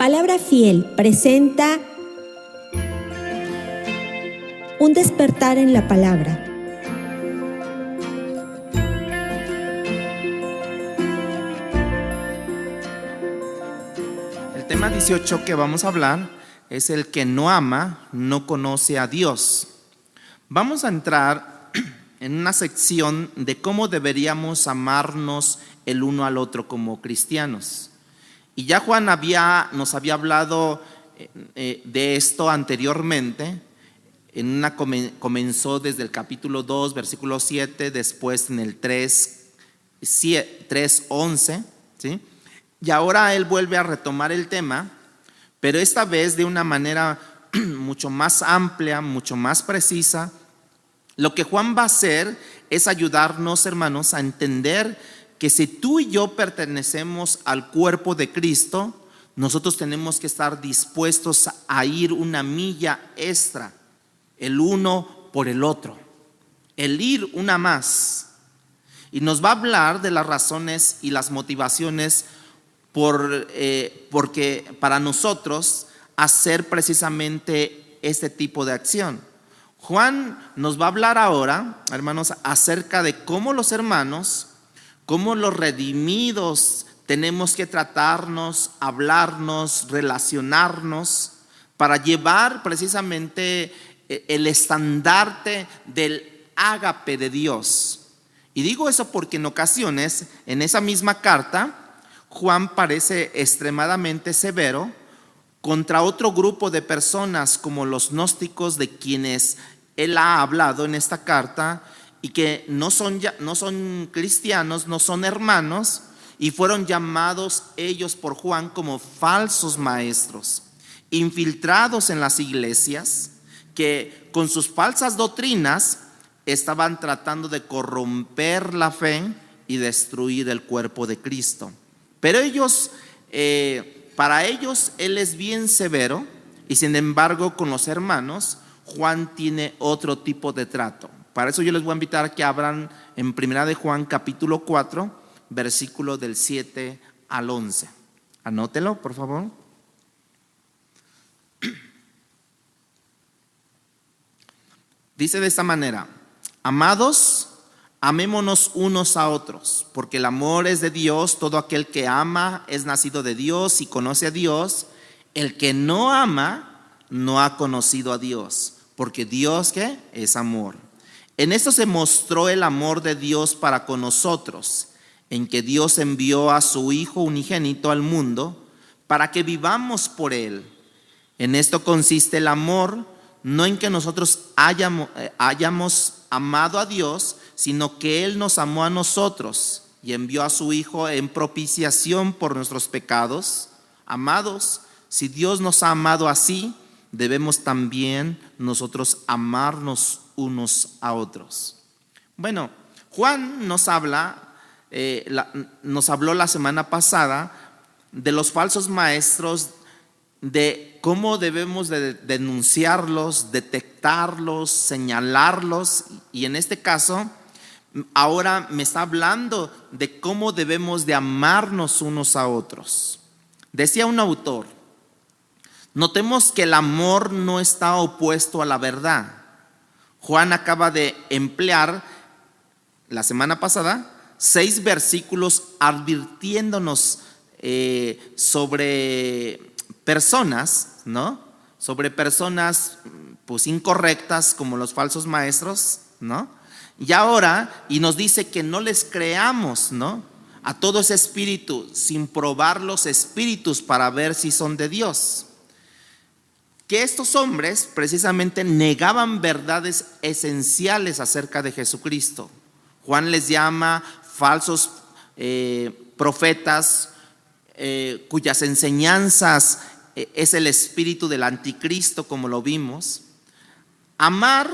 Palabra Fiel presenta un despertar en la palabra. El tema 18 que vamos a hablar es el que no ama, no conoce a Dios. Vamos a entrar en una sección de cómo deberíamos amarnos el uno al otro como cristianos. Y ya Juan nos había hablado de esto anteriormente. Comenzó desde el capítulo 2, versículo 7, después en el 3:11, ¿sí? Y ahora él vuelve a retomar el tema, pero esta vez de una manera mucho más amplia, mucho más precisa. Lo que Juan va a hacer es ayudarnos, hermanos, a entender que si tú y yo pertenecemos al cuerpo de Cristo, nosotros tenemos que estar dispuestos a ir una milla extra, el uno por el otro, el ir una más. Y nos va a hablar de las razones y las motivaciones porque para nosotros hacer precisamente este tipo de acción. Juan nos va a hablar ahora, hermanos, acerca de cómo los hermanos, cómo los redimidos tenemos que tratarnos, hablarnos, relacionarnos para llevar precisamente el estandarte del ágape de Dios. Y digo eso porque en ocasiones, en esa misma carta, Juan parece extremadamente severo contra otro grupo de personas como los gnósticos, de quienes él ha hablado en esta carta y que no son cristianos, no son hermanos, y fueron llamados ellos por Juan como falsos maestros, infiltrados en las iglesias, que con sus falsas doctrinas estaban tratando de corromper la fe y destruir el cuerpo de Cristo. Pero para ellos él es bien severo, y sin embargo con los hermanos Juan tiene otro tipo de trato. Para eso yo les voy a invitar a que abran en Primera de Juan capítulo 4, versículo del 7 al 11. Anótelo, por favor. Dice de esta manera: amados, amémonos unos a otros, porque el amor es de Dios. Todo aquel que ama es nacido de Dios y conoce a Dios. El que no ama no ha conocido a Dios, porque Dios, ¿qué? Es amor. En esto se mostró el amor de Dios para con nosotros, en que Dios envió a su Hijo unigénito al mundo para que vivamos por Él. En esto consiste el amor, no en que nosotros hayamos amado a Dios, sino que Él nos amó a nosotros y envió a su Hijo en propiciación por nuestros pecados. Amados, si Dios nos ha amado así, debemos también nosotros amarnos unos a otros. Bueno, Juan nos habló la semana pasada de los falsos maestros, de cómo debemos de denunciarlos, detectarlos, señalarlos, y en este caso ahora me está hablando de cómo debemos de amarnos unos a otros. Decía un autor: notemos que el amor no está opuesto a la verdad. Juan acaba de emplear la semana pasada 6 versículos advirtiéndonos sobre personas, ¿no? Sobre personas pues incorrectas como los falsos maestros, ¿no? Y nos dice que no les creamos, ¿no? A todo ese espíritu, sin probar los espíritus para ver si son de Dios. Que estos hombres precisamente negaban verdades esenciales acerca de Jesucristo. Juan les llama falsos profetas, cuyas enseñanzas es el espíritu del anticristo, como lo vimos. Amar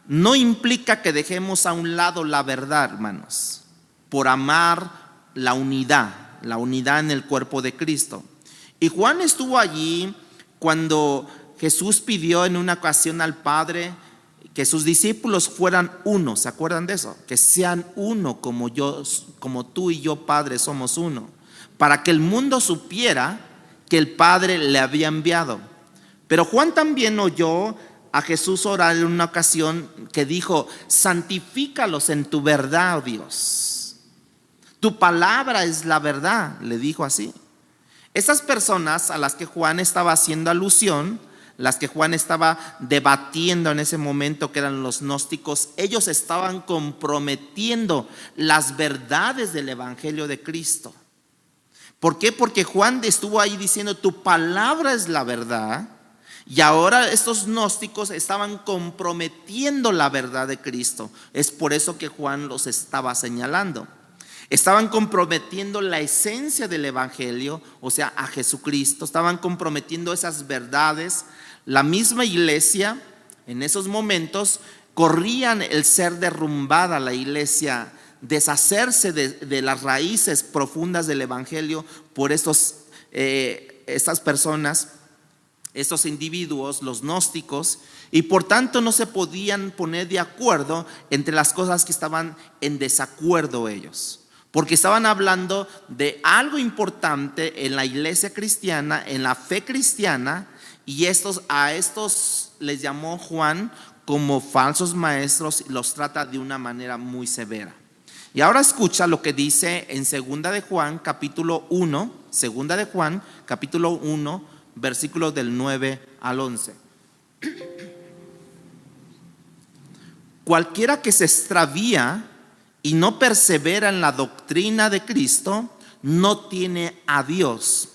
no implica que dejemos a un lado la verdad, hermanos, por amar la unidad en el cuerpo de Cristo. Y Juan estuvo allí cuando Jesús pidió en una ocasión al Padre que sus discípulos fueran uno. ¿Se acuerdan de eso? Que sean uno como tú y yo, Padre, somos uno, para que el mundo supiera que el Padre le había enviado. Pero Juan también oyó a Jesús orar en una ocasión que dijo: santifícalos en tu verdad, oh Dios. Tu palabra es la verdad, le dijo así. Estas personas a las que Juan estaba haciendo alusión, las que Juan estaba debatiendo en ese momento, que eran los gnósticos, ellos estaban comprometiendo las verdades del Evangelio de Cristo. ¿Por qué? Porque Juan estuvo ahí diciendo: tu palabra es la verdad. Y ahora estos gnósticos estaban comprometiendo la verdad de Cristo. Es por eso que Juan los estaba señalando. Estaban comprometiendo la esencia del Evangelio, o sea, a Jesucristo. Estaban comprometiendo esas verdades. La misma iglesia en esos momentos corrían el ser derrumbada, la iglesia, deshacerse de las raíces profundas del Evangelio por estas personas, estos individuos, los gnósticos, y por tanto no se podían poner de acuerdo entre las cosas que estaban en desacuerdo ellos, porque estaban hablando de algo importante en la iglesia cristiana, en la fe cristiana, y a estos les llamó Juan como falsos maestros y los trata de una manera muy severa. Y ahora escucha lo que dice en 2 de Juan capítulo 1, 2 de Juan capítulo 1, versículos del 9 al 11. Cualquiera que se extravía y no persevera en la doctrina de Cristo, no tiene a Dios.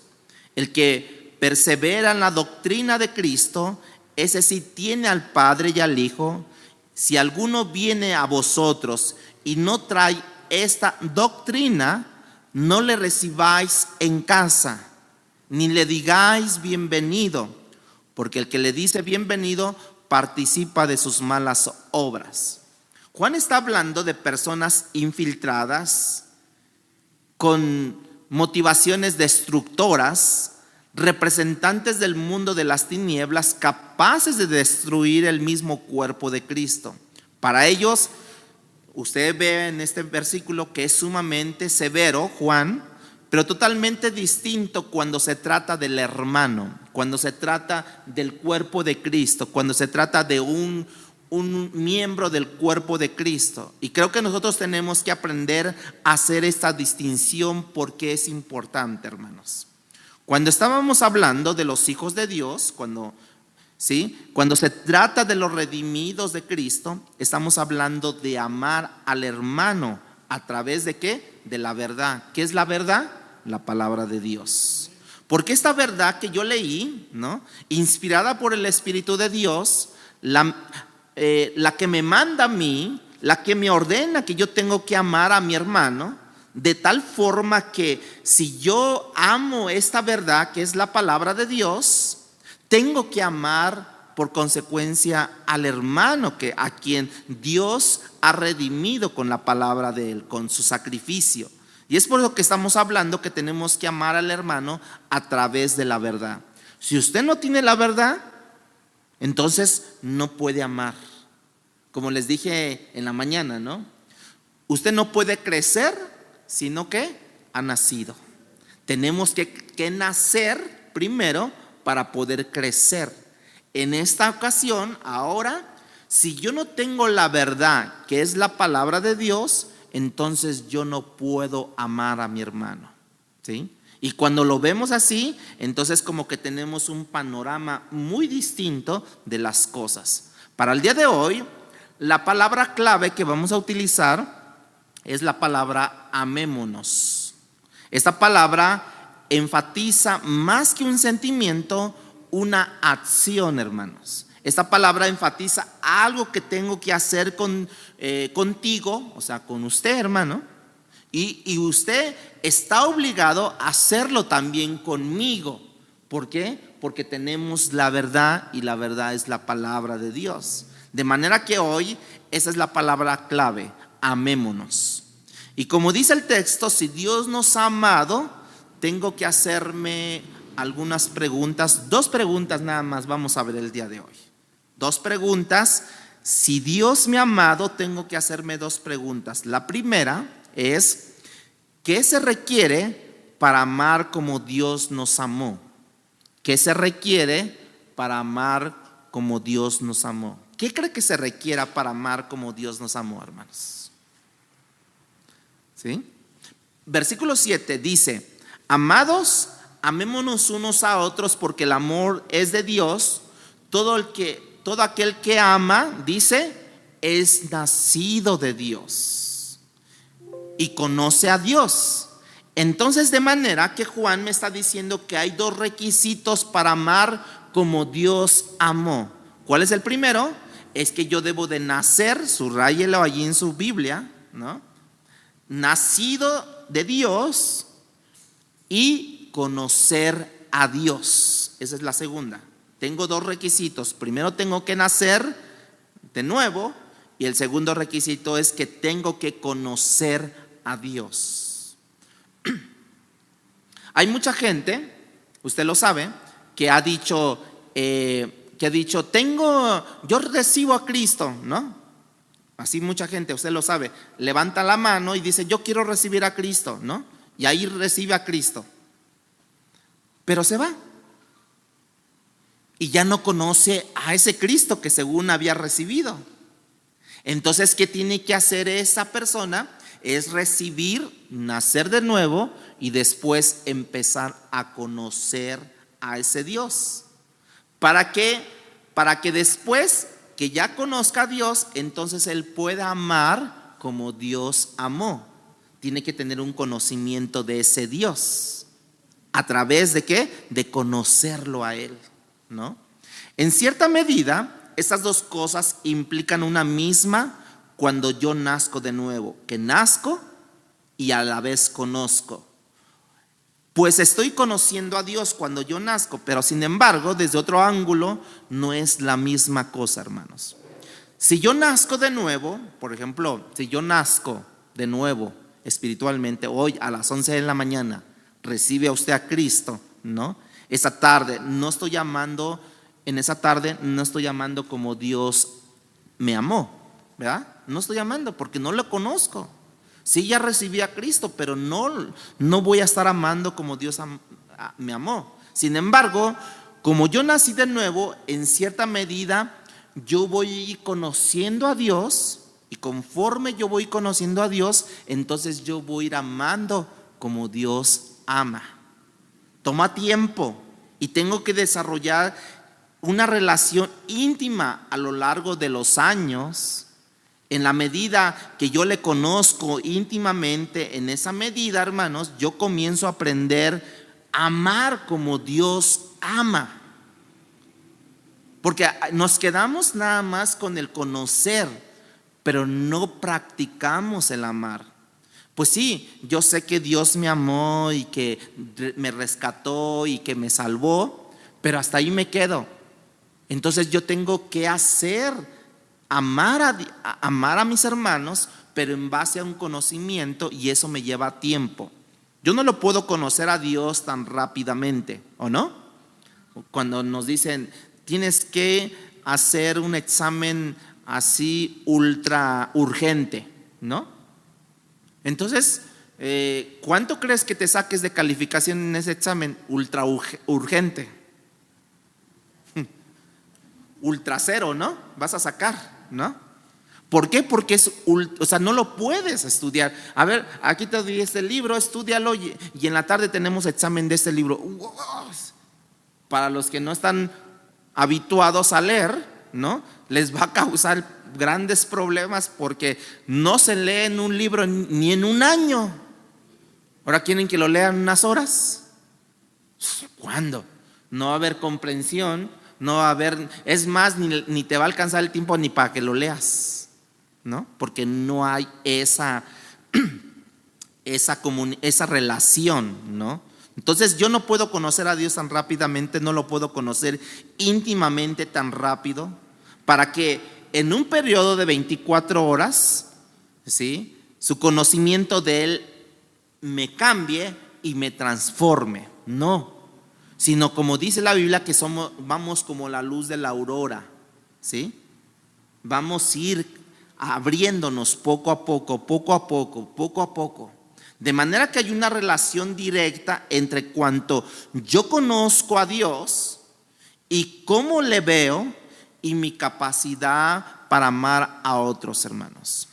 El que persevera en la doctrina de Cristo, ese sí tiene al Padre y al Hijo. Si alguno viene a vosotros y no trae esta doctrina, no le recibáis en casa, ni le digáis bienvenido, porque el que le dice bienvenido participa de sus malas obras. Juan está hablando de personas infiltradas con motivaciones destructoras, representantes del mundo de las tinieblas, capaces de destruir el mismo cuerpo de Cristo. Para ellos, usted ve en este versículo que es sumamente severo, Juan, pero totalmente distinto cuando se trata del hermano, cuando se trata del cuerpo de Cristo, cuando se trata de un miembro del cuerpo de Cristo. Y creo que nosotros tenemos que aprender a hacer esta distinción porque es importante, hermanos. Cuando estábamos hablando de los hijos de Dios, cuando se trata de los redimidos de Cristo, estamos hablando de amar al hermano a través de ¿qué? De la verdad. ¿Qué es la verdad? La palabra de Dios. Porque esta verdad que yo leí, ¿no?, inspirada por el Espíritu de Dios, la que me manda a mí, la que me ordena que yo tengo que amar a mi hermano, de tal forma que si yo amo esta verdad que es la palabra de Dios, tengo que amar por consecuencia al hermano a quien Dios ha redimido con la palabra de él, con su sacrificio. Y es por lo que estamos hablando que tenemos que amar al hermano a través de la verdad. Si usted no tiene la verdad, entonces no puede amar. Como les dije en la mañana, ¿no? Usted no puede crecer, sino que ha nacido. Tenemos que nacer primero para poder crecer. En esta ocasión, ahora, si yo no tengo la verdad, que es la palabra de Dios, entonces yo no puedo amar a mi hermano, ¿sí? Y cuando lo vemos así, entonces como que tenemos un panorama muy distinto de las cosas. Para el día de hoy, la palabra clave que vamos a utilizar es la palabra amémonos. Esta palabra enfatiza más que un sentimiento, una acción, hermanos. Esta palabra enfatiza algo que tengo que hacer contigo, o sea, con usted, hermano, y usted está obligado a hacerlo también conmigo. ¿Por qué? Porque tenemos la verdad y la verdad es la palabra de Dios. De manera que hoy esa es la palabra clave, amémonos. Y como dice el texto, si Dios nos ha amado, tengo que hacerme algunas preguntas, 2 preguntas nada más vamos a ver el día de hoy. 2 preguntas. Si Dios me ha amado, tengo que hacerme 2 preguntas. La primera es: ¿qué se requiere para amar como Dios nos amó? ¿Qué se requiere para amar como Dios nos amó? ¿Qué cree que se requiera para amar como Dios nos amó, hermanos? ¿Sí? Versículo 7 dice: amados, amémonos unos a otros, porque el amor es de Dios. Todo aquel que ama, dice, es nacido de Dios y conoce a Dios. Entonces, de manera que Juan me está diciendo que hay dos requisitos para amar como Dios amó. ¿Cuál es el primero? Es que yo debo de nacer, subráyelo allí en su Biblia, ¿no? Nacido de Dios y conocer a Dios. Esa es la segunda. Tengo dos requisitos. Primero tengo que nacer de nuevo, y el segundo requisito es que tengo que conocer a Dios. Hay mucha gente, usted lo sabe, que ha dicho, yo recibo a Cristo, ¿no? Así mucha gente, usted lo sabe, levanta la mano y dice, yo quiero recibir a Cristo, ¿no? Y ahí recibe a Cristo, pero se va y ya no conoce a ese Cristo que según había recibido. Entonces, ¿qué tiene que hacer esa persona? Es recibir, nacer de nuevo y después empezar a conocer a ese Dios. ¿Para qué? Para que después que ya conozca a Dios, entonces él pueda amar como Dios amó. Tiene que tener un conocimiento de ese Dios. ¿A través de qué? De conocerlo a él, ¿no? En cierta medida, estas dos cosas implican una misma cuando yo nazco de nuevo, que nazco y a la vez conozco. Pues estoy conociendo a Dios cuando yo nazco, pero sin embargo, desde otro ángulo, no es la misma cosa, hermanos. Si yo nazco de nuevo, por ejemplo, si yo nazco de nuevo espiritualmente, hoy a las 11 de la mañana, recibe a usted a Cristo, ¿no? Esa tarde, en esa tarde no estoy amando como Dios me amó, ¿verdad? No estoy amando porque no lo conozco. Sí, ya recibí a Cristo, pero no voy a estar amando como Dios me amó. Sin embargo, como yo nací de nuevo, en cierta medida yo voy conociendo a Dios, y conforme yo voy conociendo a Dios, entonces yo voy a ir amando como Dios ama. Toma tiempo y tengo que desarrollar una relación íntima a lo largo de los años. En la medida que yo le conozco íntimamente, en esa medida, hermanos, yo comienzo a aprender a amar como Dios ama. Porque nos quedamos nada más con el conocer, pero no practicamos el amar. Pues sí, yo sé que Dios me amó y que me rescató y que me salvó, pero hasta ahí me quedo. Entonces yo tengo que amar a mis hermanos, pero en base a un conocimiento, y eso me lleva tiempo. Yo no lo puedo conocer a Dios tan rápidamente, ¿o no? Cuando nos dicen, tienes que hacer un examen así ultra urgente, ¿no? Entonces, ¿cuánto crees que te saques de calificación en ese examen ultra urgente? Ultra cero, ¿no? Vas a sacar, ¿no? ¿Por qué? Porque no lo puedes estudiar. A ver, aquí te doy este libro, estúdialo y en la tarde tenemos examen de este libro. Para los que no están habituados a leer, ¿no? Les va a causar grandes problemas porque no se lee en un libro ni en un año. Ahora quieren que lo lean en unas horas. ¿Cuándo? No va a haber comprensión. No va a haber, es más, ni te va a alcanzar el tiempo ni para que lo leas, ¿no? Porque no hay esa relación, ¿no? Entonces yo no puedo conocer a Dios tan rápidamente, no lo puedo conocer íntimamente tan rápido, para que en un periodo de 24 horas, ¿sí?, su conocimiento de Él me cambie y me transforme. No. Sino como dice la Biblia que vamos como la luz de la aurora, ¿sí? Vamos a ir abriéndonos poco a poco, poco a poco, poco a poco. De manera que hay una relación directa entre cuanto yo conozco a Dios y cómo le veo y mi capacidad para amar a otros hermanos.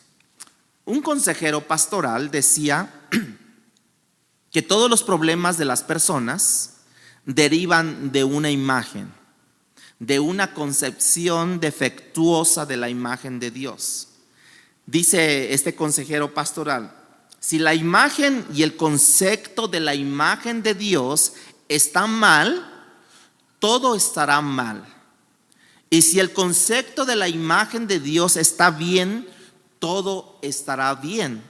Un consejero pastoral decía que todos los problemas de las personas derivan de una imagen, de una concepción defectuosa de la imagen de Dios. Dice este consejero pastoral: si la imagen y el concepto de la imagen de Dios están mal, todo estará mal. Y si el concepto de la imagen de Dios está bien, todo estará bien.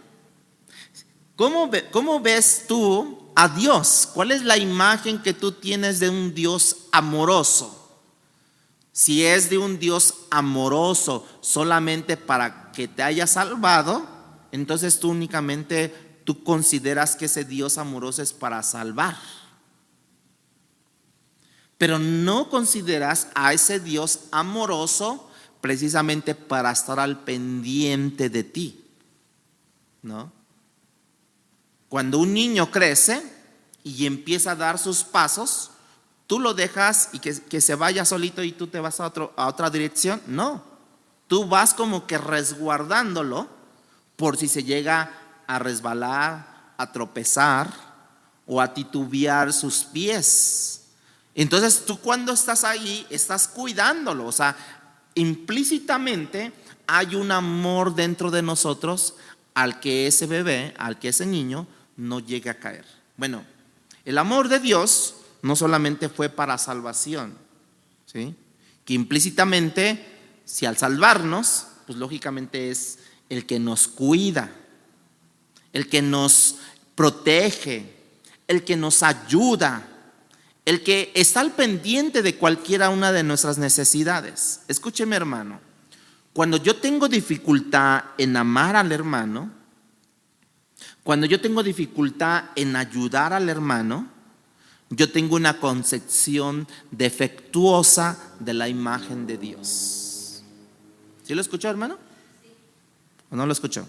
¿Cómo ves tú a Dios? ¿Cuál es la imagen que tú tienes de un Dios amoroso? Si es de un Dios amoroso solamente para que te haya salvado, entonces tú consideras que ese Dios amoroso es para salvar. Pero no consideras a ese Dios amoroso precisamente para estar al pendiente de ti, ¿no? Cuando un niño crece y empieza a dar sus pasos, ¿tú lo dejas y que se vaya solito y tú te vas a otra dirección? No, tú vas como que resguardándolo por si se llega a resbalar, a tropezar o a titubear sus pies. Entonces tú, cuando estás ahí, estás cuidándolo. O sea, implícitamente hay un amor dentro de nosotros al que ese bebé, al que ese niño no llegue a caer. Bueno, el amor de Dios no solamente fue para salvación, ¿sí? Que implícitamente, si al salvarnos, pues lógicamente es el que nos cuida, el que nos protege, el que nos ayuda, el que está al pendiente de cualquiera una de nuestras necesidades. Escúcheme, hermano, cuando yo tengo dificultad en amar al hermano, cuando yo tengo dificultad en ayudar al hermano, yo tengo una concepción defectuosa de la imagen de Dios. ¿Sí lo escuchó, hermano? ¿O no lo escuchó?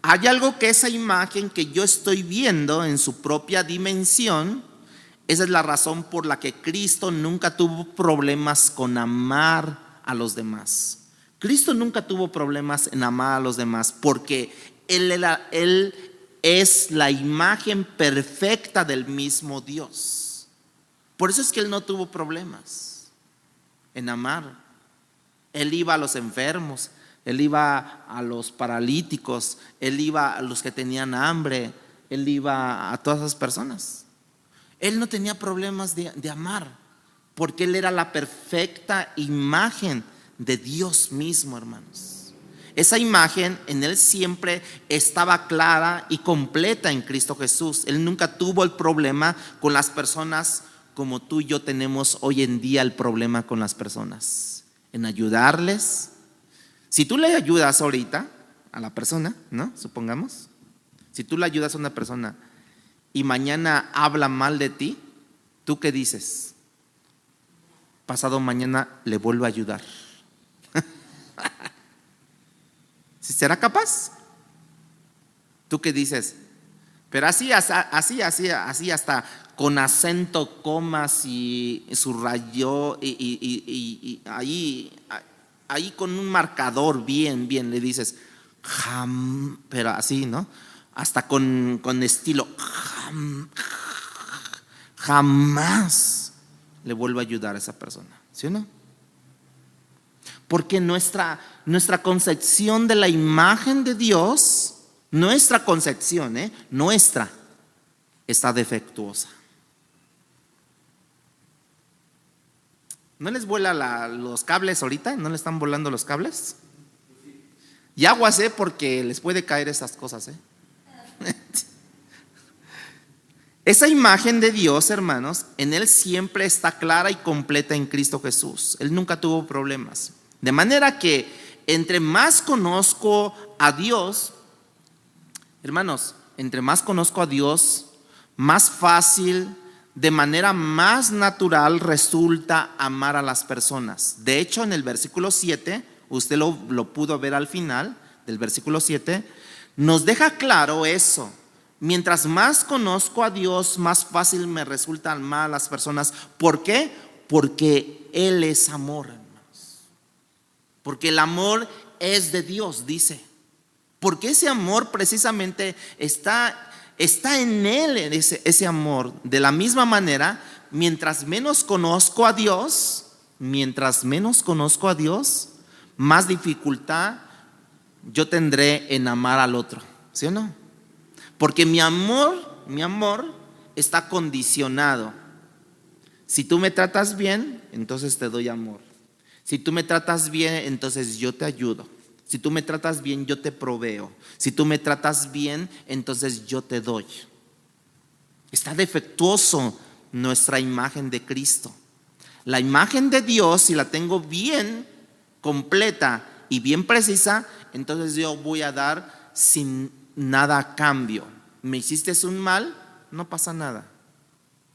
Hay algo que esa imagen que yo estoy viendo en su propia dimensión. Esa es la razón por la que Cristo nunca tuvo problemas con amar a los demás. Cristo nunca tuvo problemas en amar a los demás porque Él es la imagen perfecta del mismo Dios. Por eso es que Él no tuvo problemas en amar. Él iba a los enfermos, Él iba a los paralíticos, Él iba a los que tenían hambre, Él iba a todas esas personas. Él no tenía problemas de amar, porque Él era la perfecta imagen de Dios mismo, hermanos. Esa imagen en Él siempre estaba clara y completa en Cristo Jesús. Él nunca tuvo el problema con las personas como tú y yo tenemos hoy en día el problema con las personas, en ayudarles. Si tú le ayudas ahorita a la persona, ¿no? Supongamos, si tú le ayudas a una persona y mañana habla mal de ti, ¿tú qué dices? Pasado mañana le vuelvo a ayudar. ¿Sí será capaz? ¿Tú qué dices? Pero así hasta con acento, comas y subrayó y ahí con un marcador bien le dices, pero así, ¿no? Hasta con estilo, jamás le vuelvo a ayudar a esa persona, ¿sí o no? Porque nuestra concepción de la imagen de Dios, nuestra concepción, nuestra, está defectuosa. ¿No les vuela los cables ahorita? ¿No le están volando los cables? Y aguas, porque les puede caer esas cosas, Esa imagen de Dios, hermanos, en Él siempre está clara y completa en Cristo Jesús. Él nunca tuvo problemas. De manera que entre más conozco a Dios, hermanos, entre más conozco a Dios, más fácil, de manera más natural resulta amar a las personas. De hecho, en el versículo 7, usted lo pudo ver al final del versículo 7, nos deja claro eso. Mientras más conozco a Dios, más fácil me resultan mal las personas. ¿Por qué? Porque Él es amor, hermanos. Porque el amor es de Dios, dice. Porque ese amor precisamente está en Él, en ese amor. De la misma manera, mientras menos conozco a Dios, más dificultad yo tendré en amar al otro, ¿sí o no? Porque mi amor está condicionado. Si tú me tratas bien, entonces te doy amor. Si tú me tratas bien, entonces yo te ayudo. Si tú me tratas bien, yo te proveo. Si tú me tratas bien, entonces yo te doy. Está defectuoso nuestra imagen de Cristo. La imagen de Dios, si la tengo bien completa y bien precisa, entonces yo voy a dar sin nada a cambio. Me hiciste un mal, no pasa nada.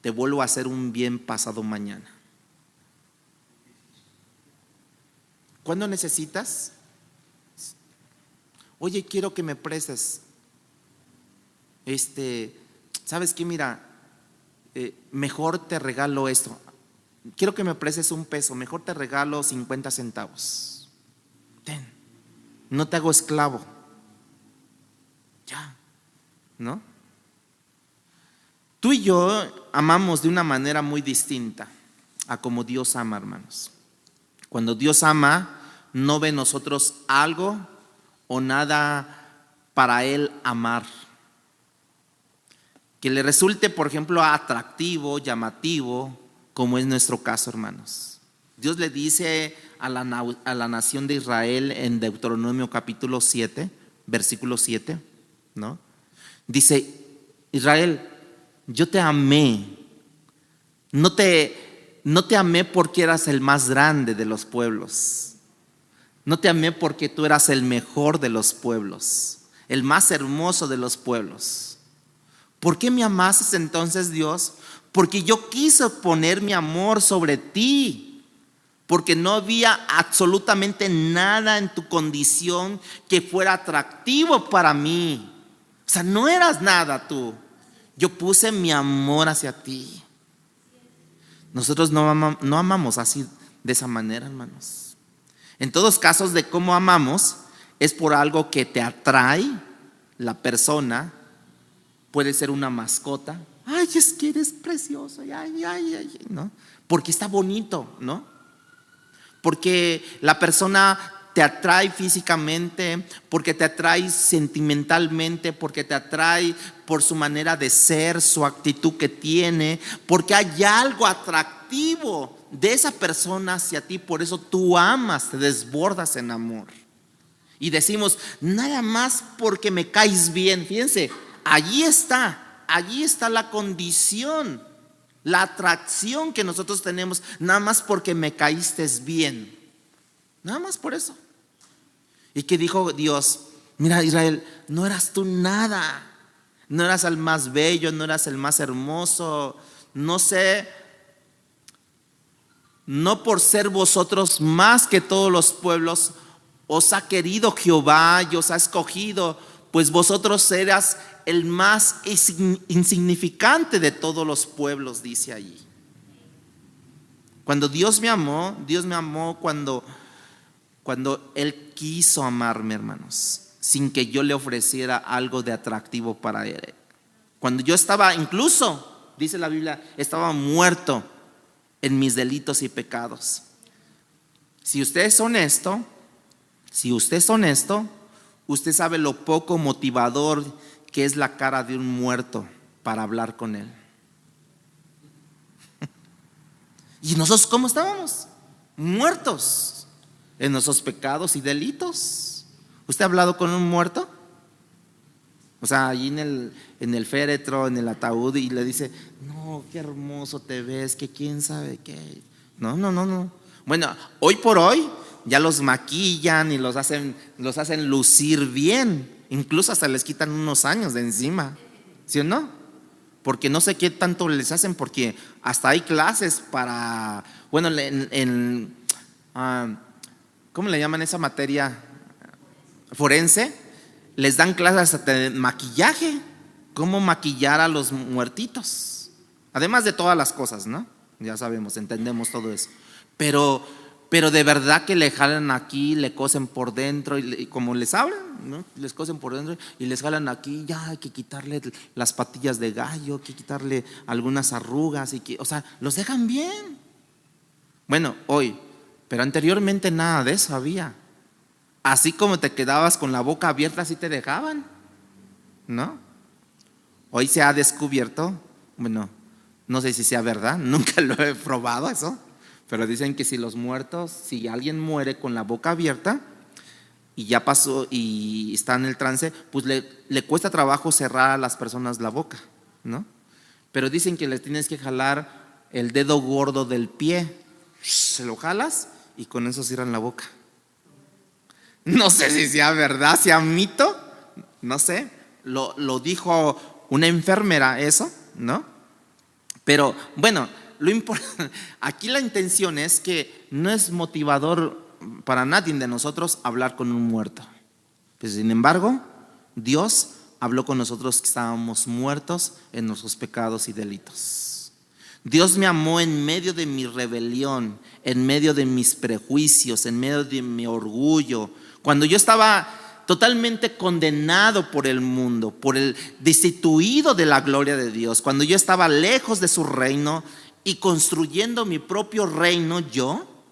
Te vuelvo a hacer un bien pasado mañana. ¿Cuándo necesitas? Oye, quiero que me prestes. ¿Sabes qué? Mira, mejor te regalo esto. Quiero que me prestes $1, mejor te regalo 50 centavos. Ten, no te hago esclavo. Ya, ¿no? Tú y yo amamos de una manera muy distinta a como Dios ama, hermanos. Cuando Dios ama, no ve en nosotros algo o nada para Él amar que le resulte, por ejemplo, atractivo, llamativo, como es nuestro caso, hermanos. Dios le dice a la nación de Israel en Deuteronomio capítulo 7, versículo 7, ¿no? Dice: Israel, yo te amé. No te amé porque eras el más grande de los pueblos. No te amé porque tú eras el mejor de los pueblos, el más hermoso de los pueblos. ¿Por qué me amaste entonces, Dios? Porque yo quise poner mi amor sobre ti. Porque no había absolutamente nada en tu condición que fuera atractivo para mí. O sea, no eras nada tú. Yo puse mi amor hacia ti. Nosotros no amamos así, de esa manera, hermanos. En todos casos de cómo amamos es por algo que te atrae la persona. Puede ser una mascota. Ay, es que eres precioso. Ay, ¿no? Porque está bonito, ¿no? Porque la persona te atrae físicamente, porque te atrae sentimentalmente, porque te atrae por su manera de ser, su actitud que tiene, porque hay algo atractivo de esa persona hacia ti. Por eso tú amas, te desbordas en amor. Y decimos, nada más porque me caes bien. Fíjense, allí está la condición, la atracción que nosotros tenemos, nada más porque me caíste bien. Nada más por eso. ¿Y qué dijo Dios? Mira, Israel, no eras tú nada. No eras el más bello, no eras el más hermoso. No sé, no por ser vosotros más que todos los pueblos, os ha querido Jehová y os ha escogido, pues vosotros eras el más insignificante de todos los pueblos, dice allí. Cuando Dios me amó cuando Él quiso amarme, hermanos, sin que yo le ofreciera algo de atractivo para Él. Cuando yo estaba, incluso, dice la Biblia, estaba muerto en mis delitos y pecados. Si usted es honesto, usted sabe lo poco motivador que es la cara de un muerto para hablar con Él. ¿Y nosotros cómo estábamos? Muertos en nuestros pecados y delitos. ¿Usted ha hablado con un muerto? O sea, allí en el féretro, en el ataúd, y le dice: no, qué hermoso te ves, que quién sabe qué. No. Bueno, hoy por hoy ya los maquillan y los hacen lucir bien. Incluso hasta les quitan unos años de encima, ¿sí o no? Porque no sé qué tanto les hacen, porque hasta hay clases para, bueno, ¿cómo le llaman esa materia? Forense. Les dan clases hasta de maquillaje. cómo maquillar a los muertitos. Además de todas las cosas, ¿no? Ya sabemos, entendemos todo eso. Pero de verdad que le jalan aquí, le cosen por dentro y como les hablan, ¿no? Les cosen por dentro y les jalan aquí. Ya hay que quitarle las patillas de gallo, hay que quitarle algunas arrugas o sea, los dejan bien. Bueno, hoy, pero anteriormente nada de eso había. Así como te quedabas con la boca abierta, así te dejaban, ¿no? Hoy se ha descubierto, bueno, no sé si sea verdad, nunca lo he probado eso, pero dicen que si alguien muere con la boca abierta y ya pasó y está en el trance, pues le cuesta trabajo cerrar a las personas la boca, ¿no? Pero dicen que le tienes que jalar el dedo gordo del pie, se lo jalas y con eso cierran la boca. No sé si sea verdad, sea mito, no sé, lo dijo una enfermera eso, ¿no? Pero bueno, aquí la intención es que no es motivador para nadie de nosotros hablar con un muerto. Pues, sin embargo, Dios habló con nosotros que estábamos muertos en nuestros pecados y delitos. Dios me amó en medio de mi rebelión, en medio de mis prejuicios, en medio de mi orgullo. Cuando yo estaba totalmente condenado por el mundo, por el destituido de la gloria de Dios, cuando yo estaba lejos de su reino y construyendo mi propio reino,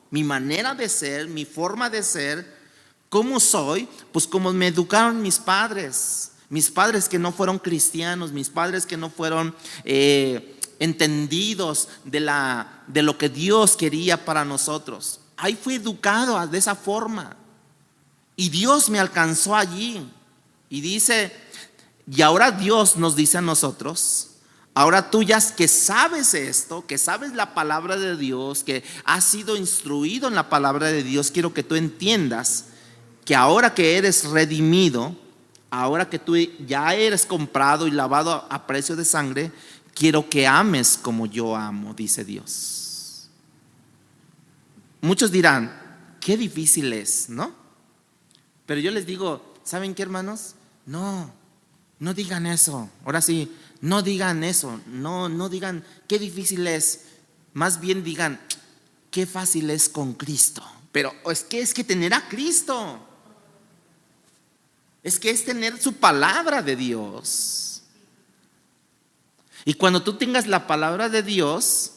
mi manera de ser, mi forma de ser, ¿cómo soy? Pues como me educaron mis padres que no fueron cristianos, mis padres que no fueron entendidos de lo que Dios quería para nosotros. Ahí fui educado de esa forma. Y Dios me alcanzó allí. Y ahora Dios nos dice a nosotros, ahora tú ya que sabes esto, que sabes la palabra de Dios, que has sido instruido en la palabra de Dios, quiero que tú entiendas que ahora que eres redimido, ahora que tú ya eres comprado y lavado a precio de sangre, quiero que ames como yo amo, dice Dios. Muchos dirán, qué difícil es, ¿no? Pero yo les digo, ¿saben qué, hermanos? No digan eso. Ahora sí, no digan eso. No digan qué difícil es. Más bien digan, qué fácil es con Cristo. Pero es que tener a Cristo. Es tener su palabra de Dios. Y cuando tú tengas la palabra de Dios,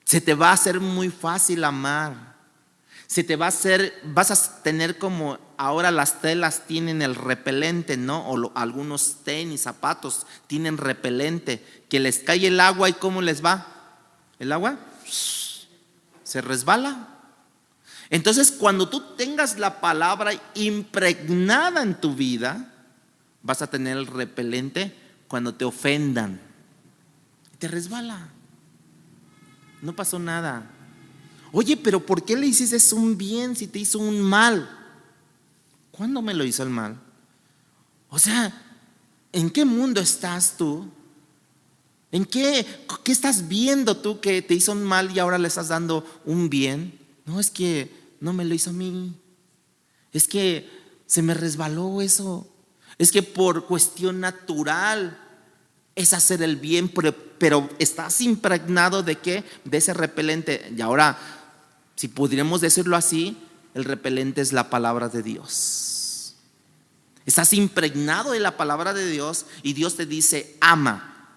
se te va a hacer muy fácil amar. Vas a tener como ahora las telas tienen el repelente, ¿no? Algunos tenis, zapatos tienen repelente, que les cae el agua y ¿cómo les va? El agua se resbala. Entonces, cuando tú tengas la palabra impregnada en tu vida, vas a tener el repelente cuando te ofendan. Te resbala. No pasó nada. Oye, pero ¿por qué le hiciste un bien si te hizo un mal? ¿Cuándo me lo hizo el mal? O sea, ¿en qué mundo estás tú? ¿En qué estás viendo tú que te hizo un mal y ahora le estás dando un bien? No, es que no me lo hizo a mí. Es que se me resbaló eso. Es que por cuestión natural es hacer el bien, pero estás impregnado ¿de qué? De ese repelente. Y ahora, si pudiéramos decirlo así, el repelente es la palabra de Dios. Estás impregnado de la palabra de Dios y Dios te dice, ama.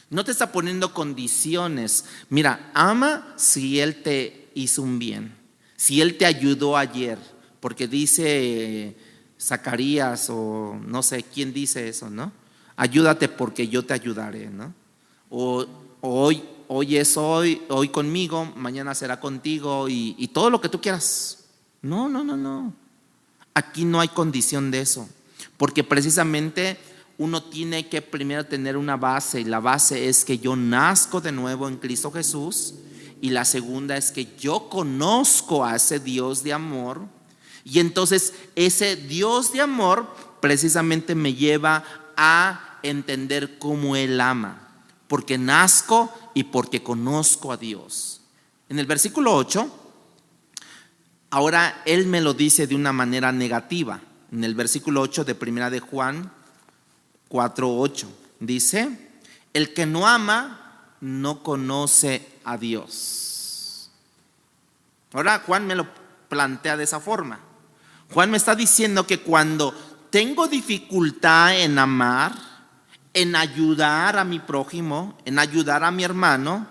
No te está poniendo condiciones. Mira, ama si Él te hizo un bien, si Él te ayudó ayer, porque dice Zacarías o no sé quién dice eso, ¿no? Ayúdate porque yo te ayudaré, ¿no? O hoy es hoy conmigo, mañana será contigo y todo lo que tú quieras. No. Aquí no hay condición de eso, porque precisamente uno tiene que primero tener una base, y la base es que yo nazco de nuevo en Cristo Jesús, y la segunda es que yo conozco a ese Dios de amor, y entonces ese Dios de amor precisamente me lleva a entender cómo Él ama, porque nazco y porque conozco a Dios. En el versículo 8, ahora Él me lo dice de una manera negativa. En el versículo 8 de primera de Juan 4:8 dice, el que no ama no conoce a Dios. Ahora Juan me lo plantea de esa forma. Juan me está diciendo que cuando tengo dificultad en amar, en ayudar a mi prójimo, en ayudar a mi hermano,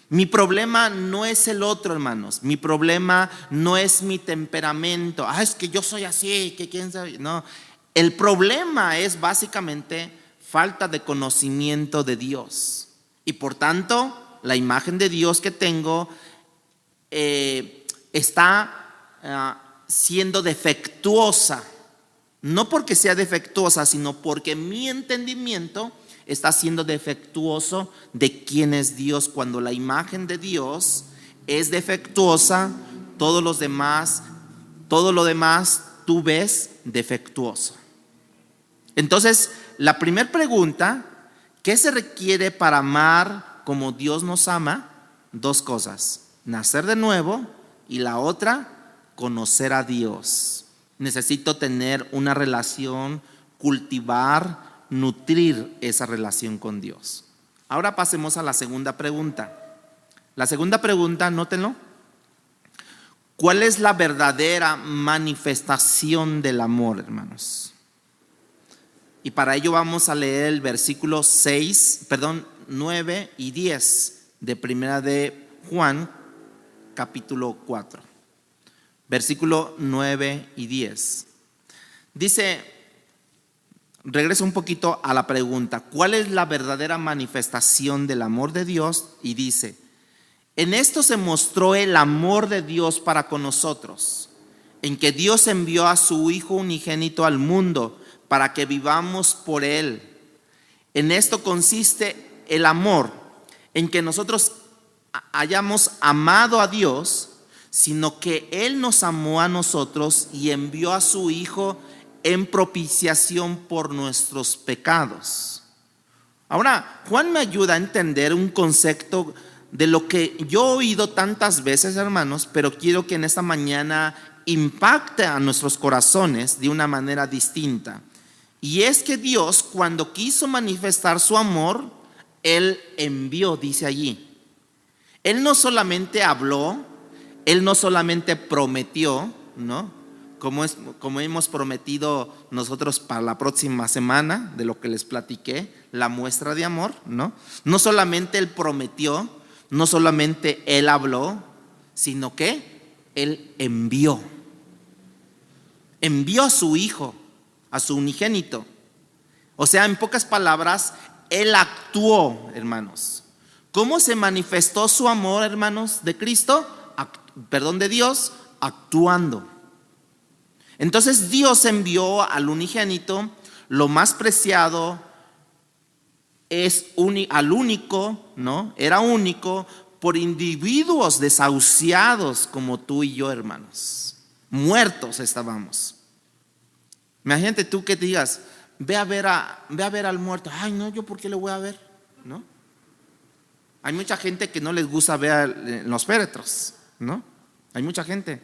mi problema no es el otro, hermanos. Mi problema no es mi temperamento. Es que yo soy así, que quién sabe. No, el problema es básicamente falta de conocimiento de Dios. Y por tanto, la imagen de Dios que tengo está siendo defectuosa. No porque sea defectuosa, sino porque mi entendimiento está siendo defectuoso de quién es Dios. Cuando la imagen de Dios es defectuosa, todo lo demás tú ves defectuoso. Entonces, la primera pregunta, ¿qué se requiere para amar como Dios nos ama? Dos cosas: nacer de nuevo, y la otra, conocer a Dios. Necesito tener una relación, cultivar, nutrir esa relación con Dios. Ahora pasemos a la segunda pregunta. La segunda pregunta, anótenlo. ¿Cuál es la verdadera manifestación del amor, hermanos? Y para ello vamos a leer el versículo 9 y 10 de Primera de Juan, capítulo 4. Versículo 9 y 10. Dice, regreso un poquito a la pregunta, ¿cuál es la verdadera manifestación del amor de Dios? Y dice, en esto se mostró el amor de Dios para con nosotros, en que Dios envió a su Hijo unigénito al mundo para que vivamos por Él. En esto consiste el amor, en que nosotros hayamos amado a Dios, sino que Él nos amó a nosotros y envió a su Hijo en propiciación por nuestros pecados. Ahora, Juan me ayuda a entender un concepto de lo que yo he oído tantas veces, hermanos, pero quiero que en esta mañana impacte a nuestros corazones de una manera distinta. Y es que Dios, cuando quiso manifestar su amor, Él envió, dice allí. Él no solamente habló, Él no solamente prometió, ¿no? Como hemos prometido nosotros para la próxima semana, de lo que les platiqué, la muestra de amor, ¿no? No solamente Él prometió, no solamente Él habló, sino que Él envió. Envió a su Hijo, a su unigénito. O sea, en pocas palabras, Él actuó, hermanos. ¿Cómo se manifestó su amor, hermanos, de Cristo? De Dios, actuando. Entonces Dios envió al unigénito, lo más preciado, al único, ¿no? Era único, por individuos desahuciados como tú y yo, hermanos. Muertos estábamos. Imagínate tú que digas, ve a ver al muerto. Ay, no, ¿yo por qué le voy a ver? ¿No? Hay mucha gente que no les gusta ver los féretros, ¿no? Hay mucha gente.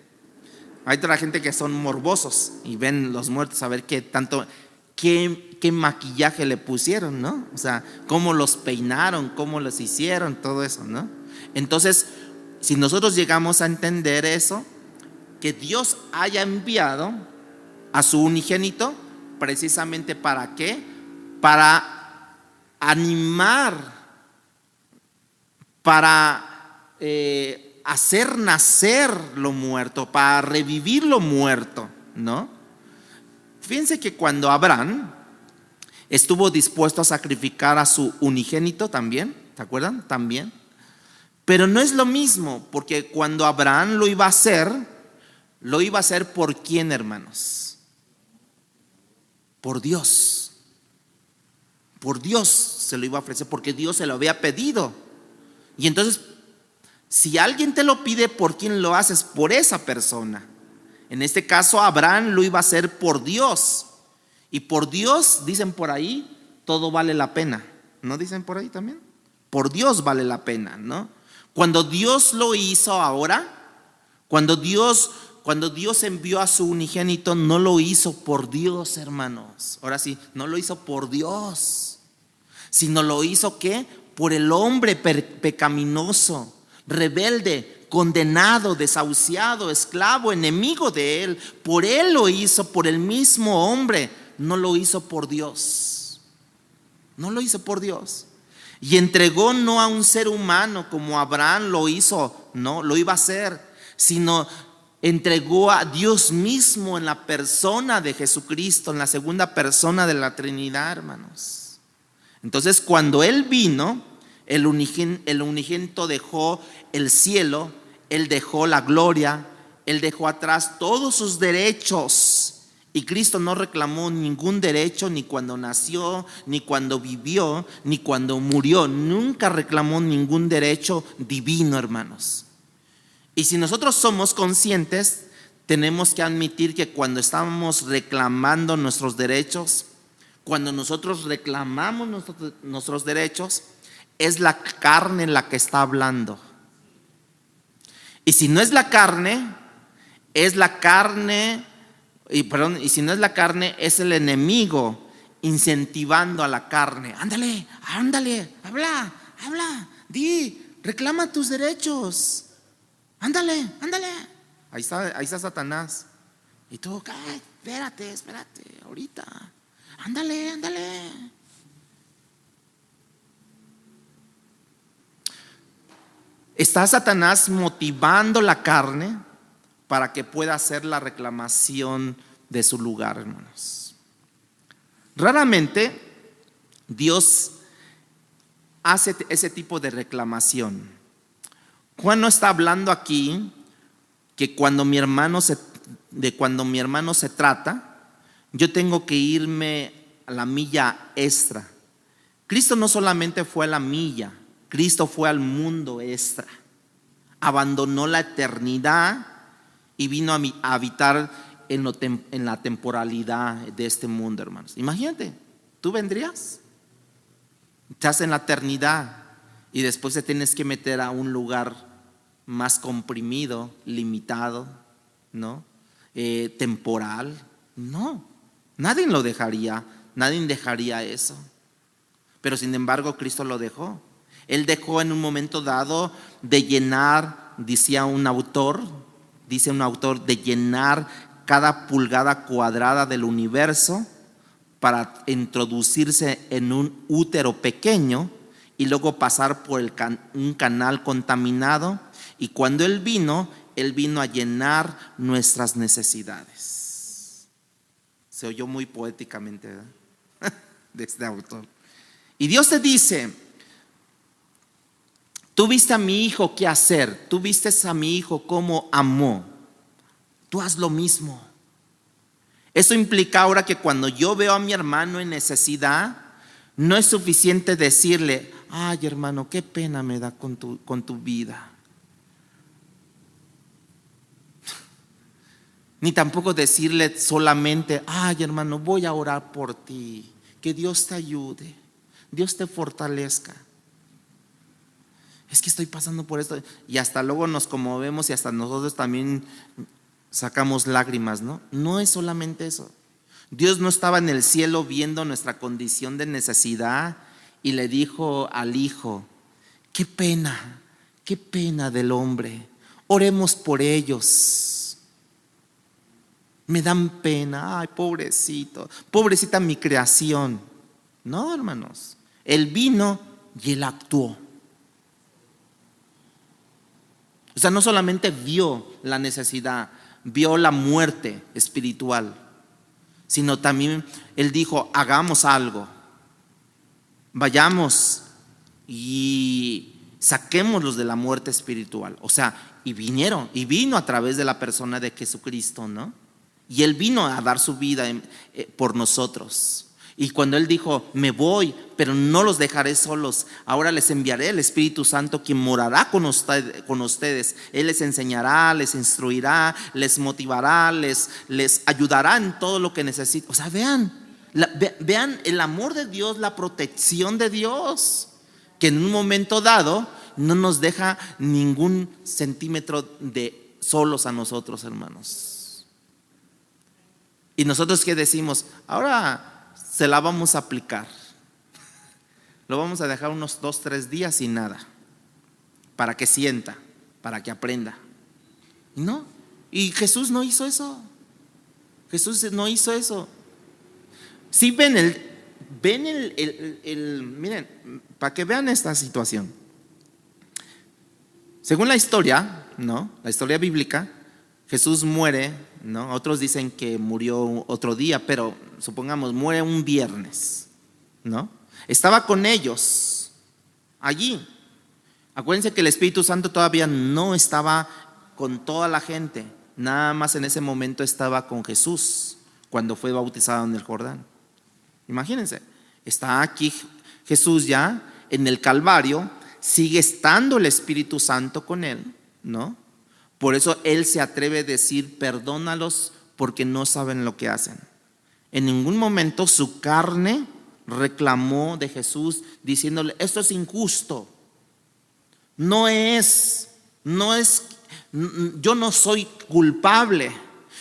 Hay otra gente que son morbosos y ven los muertos a ver qué maquillaje le pusieron, ¿no? O sea, cómo los peinaron, cómo los hicieron, todo eso, ¿no? Entonces, si nosotros llegamos a entender eso, que Dios haya enviado a su unigénito, precisamente ¿para qué? Para animar, para hacer nacer lo muerto, para revivir lo muerto, ¿no? Fíjense que cuando Abraham estuvo dispuesto a sacrificar a su unigénito también, ¿se acuerdan? También. Pero no es lo mismo, porque cuando Abraham lo iba a hacer ¿por quién, hermanos? Por Dios. Por Dios se lo iba a ofrecer, porque Dios se lo había pedido. Y entonces, si alguien te lo pide, ¿por quién lo haces? Por esa persona. En este caso, Abraham lo iba a hacer por Dios. Y por Dios, dicen por ahí, todo vale la pena. ¿No dicen por ahí también? Por Dios vale la pena, ¿no? Cuando Dios lo hizo ahora, cuando Dios envió a su unigénito, no lo hizo por Dios, hermanos. Ahora sí, no lo hizo por Dios. sino lo hizo ¿qué? Por el hombre pecaminoso, rebelde, condenado, desahuciado, esclavo, enemigo de él. Por él lo hizo, por el mismo hombre. No lo hizo por Dios. No lo hizo por Dios. Y entregó no a un ser humano como Abraham lo hizo, no, lo iba a hacer, sino entregó a Dios mismo en la persona de Jesucristo, en la segunda persona de la Trinidad, hermanos. Entonces, cuando Él vino, el unigénito dejó el cielo, Él dejó la gloria, Él dejó atrás todos sus derechos. Y Cristo no reclamó ningún derecho ni cuando nació, ni cuando vivió, ni cuando murió. Nunca reclamó ningún derecho divino, hermanos. Y si nosotros somos conscientes, tenemos que admitir que cuando estamos reclamando nuestros derechos, cuando nosotros reclamamos nuestros derechos, es la carne la que está hablando. Y si no es la carne, y si no es la carne, es el enemigo incentivando a la carne. Ándale, habla, reclama tus derechos. Ándale. Ahí está Satanás. Y tú, espérate, ahorita. Ándale. Está Satanás motivando la carne para que pueda hacer la reclamación de su lugar, hermanos. Raramente Dios hace ese tipo de reclamación. Juan no está hablando aquí que cuando mi hermano se trata, yo tengo que irme a la milla extra. Cristo no solamente fue a la milla, Cristo fue al mundo extra. Abandonó la eternidad y vino a habitar en la temporalidad de este mundo, hermanos. Imagínate, ¿tú vendrías? Estás en la eternidad y después te tienes que meter a un lugar más comprimido, limitado, ¿no? Temporal. No, nadie lo dejaría, nadie dejaría eso. Pero sin embargo, Cristo lo dejó. Él dejó en un momento dado de llenar, dice un autor, de llenar cada pulgada cuadrada del universo para introducirse en un útero pequeño y luego pasar por un canal contaminado. Y cuando Él vino a llenar nuestras necesidades. Se oyó muy poéticamente, ¿verdad? De este autor. Y Dios te dice: tú viste a mi hijo qué hacer, tú viste a mi hijo cómo amó, tú haz lo mismo. Eso implica ahora que cuando yo veo a mi hermano en necesidad, no es suficiente decirle: ay, hermano, qué pena me da con tu vida. Ni tampoco decirle solamente: ay, hermano, voy a orar por ti, que Dios te ayude, Dios te fortalezca. Es que estoy pasando por esto. Y hasta luego nos conmovemos y hasta nosotros también sacamos lágrimas, ¿no? No es solamente eso. Dios no estaba en el cielo viendo nuestra condición de necesidad y le dijo al hijo: qué pena del hombre, oremos por ellos. Me dan pena, ay, pobrecita mi creación. No, hermanos, Él vino y Él actuó. O sea, no solamente vio la necesidad, vio la muerte espiritual, sino también Él dijo: hagamos algo, vayamos y saquémoslos de la muerte espiritual. O sea, y vino a través de la persona de Jesucristo, ¿no? Y Él vino a dar su vida por nosotros. Y cuando Él dijo: me voy, pero no los dejaré solos, ahora les enviaré el Espíritu Santo, quien morará con ustedes. Él les enseñará, les instruirá, les motivará, les ayudará en todo lo que necesiten. O sea, vean el amor de Dios, la protección de Dios, que en un momento dado no nos deja ningún centímetro de solos a nosotros, hermanos. Y nosotros, ¿qué decimos? Ahora se la vamos a aplicar. lo vamos a dejar unos 2-3 días sin nada, para que sienta, para que aprenda. No, y Jesús no hizo eso. Jesús no hizo eso. Si miren, para que vean esta situación. Según la historia, ¿no? La historia bíblica, Jesús muere, ¿no? Otros dicen que murió otro día, pero supongamos muere un viernes, ¿no? Estaba con ellos allí. Acuérdense que el Espíritu Santo todavía no estaba con toda la gente, nada más en ese momento estaba con Jesús cuando fue bautizado en el Jordán. Imagínense, está aquí Jesús ya en el Calvario, sigue estando el Espíritu Santo con él, ¿no? Por eso él se atreve a decir: perdónalos porque no saben lo que hacen. En ningún momento su carne reclamó de Jesús diciéndole: esto es injusto. No es, yo no soy culpable,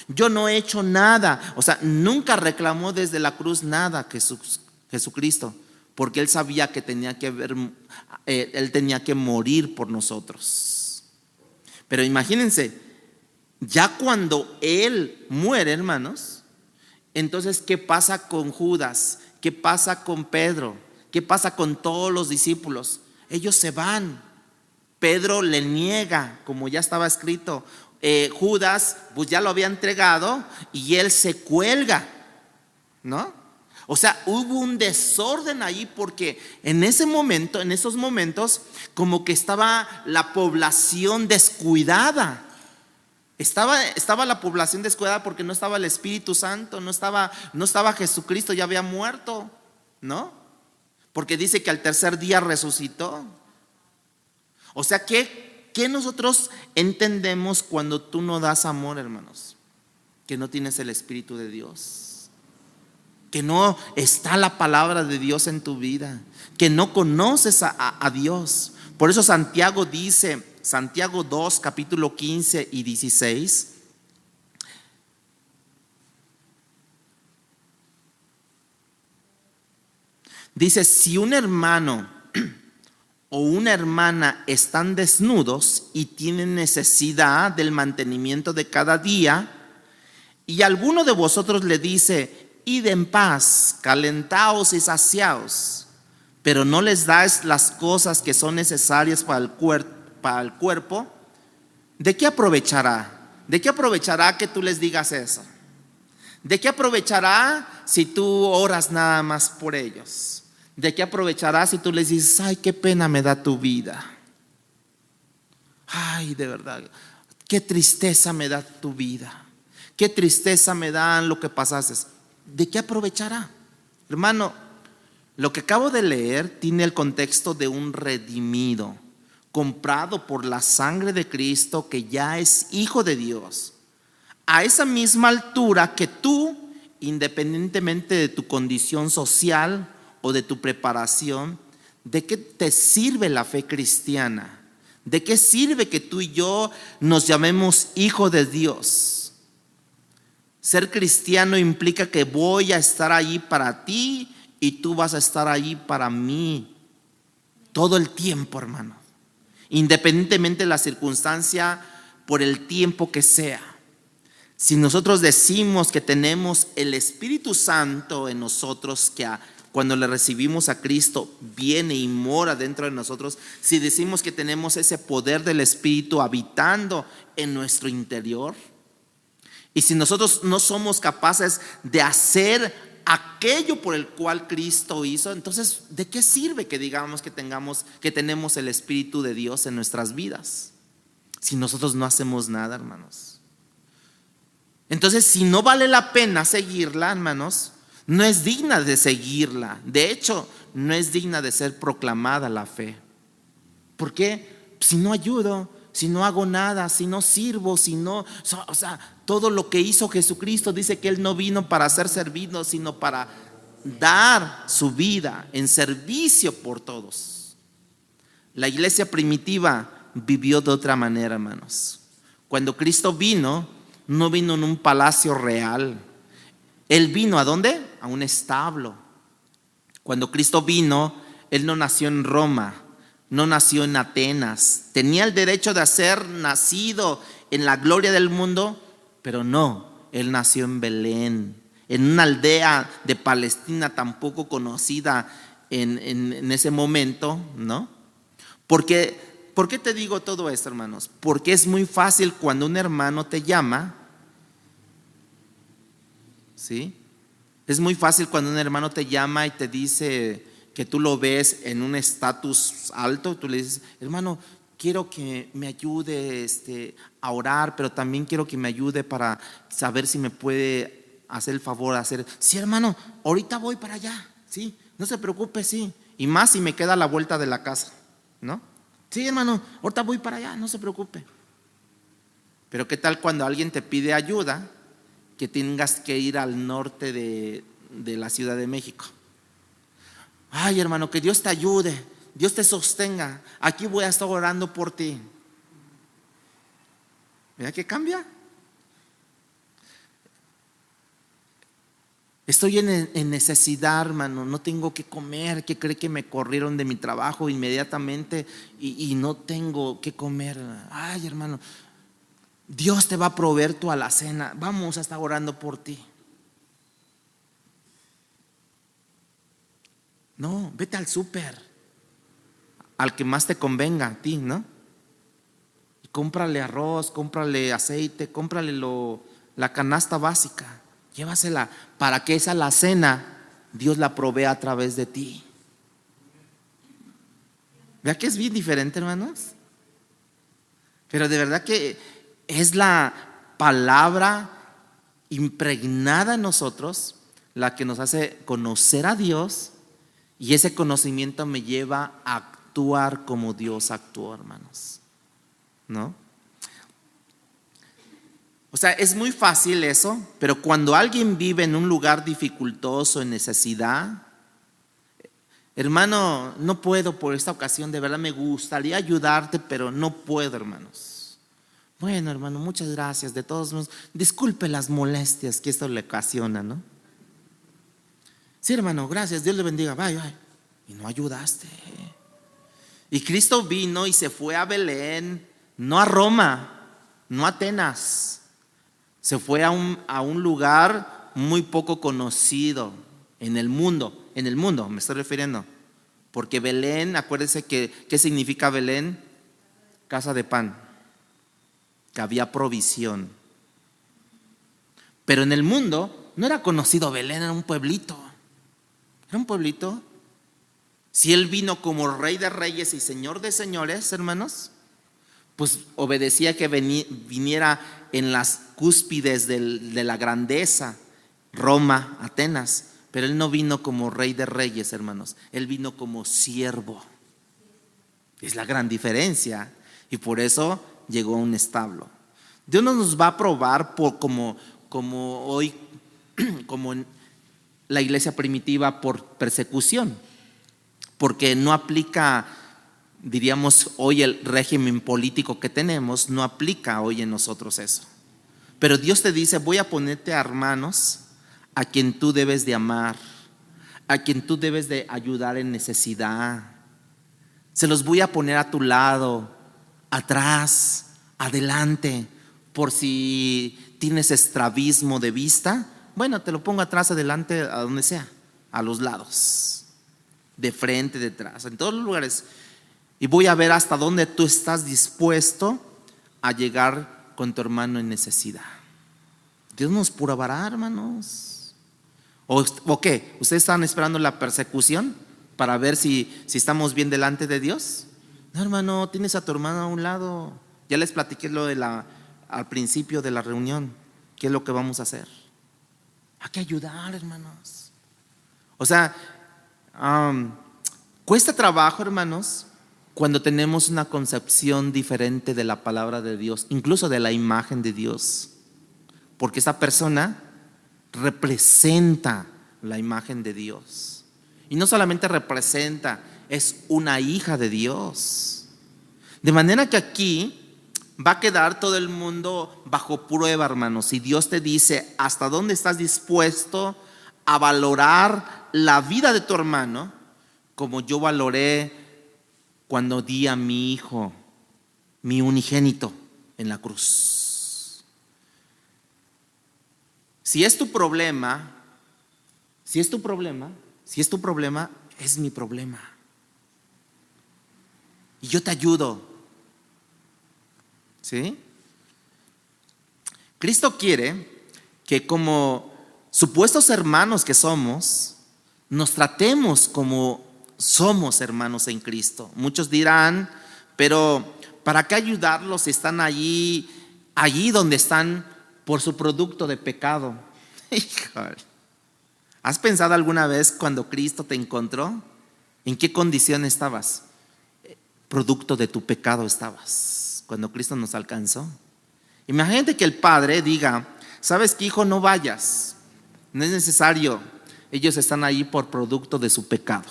yo no he hecho nada. O sea, nunca reclamó desde la cruz nada Jesucristo, porque él sabía que él tenía que morir por nosotros. Pero imagínense, ya cuando él muere, hermanos, entonces ¿qué pasa con Judas? ¿Qué pasa con Pedro? ¿Qué pasa con todos los discípulos? Ellos se van. Pedro le niega, como ya estaba escrito. Judas pues ya lo había entregado y él se cuelga, ¿no? O sea, hubo un desorden ahí, porque en esos momentos, como que estaba la población descuidada. Estaba la población descuidada porque no estaba el Espíritu Santo, no estaba Jesucristo, ya había muerto, ¿no? Porque dice que al tercer día resucitó. O sea, ¿qué nosotros entendemos cuando tú no das amor, hermanos? Que no tienes el Espíritu de Dios, que no está la palabra de Dios en tu vida, que no conoces a Dios. Por eso Santiago dice, Santiago 2, capítulo 15 y 16, dice: si un hermano o una hermana están desnudos y tienen necesidad del mantenimiento de cada día, y alguno de vosotros le dice: id en paz, calentaos y saciaos, pero no les dais las cosas que son necesarias para el cuerpo, ¿de qué aprovechará? ¿De qué aprovechará que tú les digas eso? ¿De qué aprovechará si tú oras nada más por ellos? ¿De qué aprovechará si tú les dices: ay, qué pena me da tu vida? Ay, de verdad, qué tristeza me da tu vida, qué tristeza me da lo que pasaste. ¿De qué aprovechará? Hermano, lo que acabo de leer tiene el contexto de un redimido, comprado por la sangre de Cristo, que ya es hijo de Dios, a esa misma altura que tú, independientemente de tu condición social o de tu preparación. ¿De qué te sirve la fe cristiana? ¿De qué sirve que tú y yo nos llamemos hijos de Dios? Ser cristiano implica que voy a estar allí para ti y tú vas a estar allí para mí todo el tiempo, hermano, independientemente de la circunstancia, por el tiempo que sea. Si nosotros decimos que tenemos el Espíritu Santo en nosotros, que cuando le recibimos a Cristo viene y mora dentro de nosotros, si decimos que tenemos ese poder del Espíritu habitando en nuestro interior, y si nosotros no somos capaces de hacer aquello por el cual Cristo hizo, entonces ¿de qué sirve que digamos que tenemos el Espíritu de Dios en nuestras vidas si nosotros no hacemos nada, hermanos? Entonces, si no vale la pena seguirla, hermanos, no es digna de seguirla. De hecho, no es digna de ser proclamada la fe. ¿Por qué? Si no ayudo, si no hago nada, si no sirvo, o sea, todo lo que hizo Jesucristo, dice que Él no vino para ser servido, sino para dar su vida en servicio por todos. La iglesia primitiva vivió de otra manera, hermanos. Cuando Cristo vino, no vino en un palacio real. Él vino ¿a dónde? A un establo. Cuando Cristo vino, él no nació en Roma, no nació en Atenas. Tenía el derecho de ser nacido en la gloria del mundo, pero no, él nació en Belén, en una aldea de Palestina tan poco conocida en ese momento, ¿no? ¿Por qué te digo todo esto, hermanos? Porque es muy fácil cuando un hermano te llama, ¿sí? Es muy fácil cuando un hermano te llama y te dice que tú lo ves en un estatus alto, tú le dices, hermano, quiero que me ayude a orar, pero también quiero que me ayude para saber si me puede hacer el favor de hacer. Sí, hermano, ahorita voy para allá, sí, no se preocupe, sí. Y más si me queda a la vuelta de la casa, ¿no? Sí, hermano, ahorita voy para allá, no se preocupe. Pero ¿qué tal cuando alguien te pide ayuda que tengas que ir al norte de la Ciudad de México? Ay, hermano, que Dios te ayude, Dios te sostenga, aquí voy a estar orando por ti. ¿Verdad que cambia? Estoy en necesidad, hermano, no tengo que comer. ¿Qué cree que me corrieron de mi trabajo inmediatamente y no tengo que comer? Ay, hermano, Dios te va a proveer tu alacena, vamos a estar orando por ti. No, vete al súper, al que más te convenga a ti, ¿no? Y cómprale arroz, cómprale aceite, cómprale la canasta básica, llévasela para que esa alacena Dios la provea a través de ti. ¿Vea que es bien diferente, hermanos? Pero de verdad que es la palabra impregnada en nosotros la que nos hace conocer a Dios, y ese conocimiento me lleva a actuar como Dios actuó, hermanos, ¿no? O sea, es muy fácil eso, pero cuando alguien vive en un lugar dificultoso, en necesidad, hermano, no puedo por esta ocasión, de verdad me gustaría ayudarte, pero no puedo, hermanos. Bueno, hermano, muchas gracias, de todos modos, disculpe las molestias que esto le ocasiona, ¿no? Sí, hermano, gracias, Dios le bendiga, bye. Y no ayudaste. Y Cristo vino y se fue a Belén, no a Roma, no a Atenas. Se fue a un lugar muy poco conocido en el mundo me estoy refiriendo. Porque Belén, acuérdense que, ¿qué significa Belén? Casa de pan, que había provisión. Pero en el mundo no era conocido Belén, era un pueblito. Era un pueblito. Si él vino como Rey de Reyes y Señor de Señores, hermanos, pues obedecía que viniera en las cúspides de la grandeza, Roma, Atenas. Pero él no vino como Rey de Reyes, hermanos. Él vino como siervo. Es la gran diferencia. Y por eso llegó a un establo. Dios no nos va a probar como hoy, como en la iglesia primitiva, por persecución, porque no aplica, diríamos hoy, el régimen político que tenemos, no aplica hoy en nosotros eso. Pero Dios te dice, voy a ponerte a hermanos a quien tú debes de amar, a quien tú debes de ayudar en necesidad. Se los voy a poner a tu lado, atrás, adelante, por si tienes estrabismo de vista. Bueno, te lo pongo atrás, adelante, a donde sea, a los lados, de frente, detrás, en todos los lugares. Y voy a ver hasta dónde tú estás dispuesto a llegar con tu hermano en necesidad. Dios nos probará, hermanos. ¿O qué? ¿Ustedes están esperando la persecución para ver si estamos bien delante de Dios? No, hermano, tienes a tu hermano a un lado. Ya les platiqué al principio de la reunión, qué es lo que vamos a hacer. Hay que ayudar, hermanos. O sea, cuesta trabajo, hermanos, cuando tenemos una concepción diferente de la palabra de Dios, incluso de la imagen de Dios, porque esa persona representa la imagen de Dios. Y no solamente representa, es una hija de Dios. De manera que aquí va a quedar todo el mundo bajo prueba, hermanos. Y Dios te dice hasta dónde estás dispuesto a valorar la vida de tu hermano como yo valoré cuando di a mi hijo, mi unigénito, en la cruz. Si es tu problema, es mi problema. Y yo te ayudo. ¿Sí? Cristo quiere que como supuestos hermanos que somos, nos tratemos como somos hermanos en Cristo. Muchos dirán, pero ¿para qué ayudarlos si están allí donde están por su producto de pecado? Híjole. ¿Has pensado alguna vez cuando Cristo te encontró? ¿En qué condición estabas? Producto de tu pecado estabas cuando Cristo nos alcanzó. Imagínate que el Padre diga: ¿sabes qué, hijo? No vayas, no es necesario. Ellos están ahí por producto de su pecado.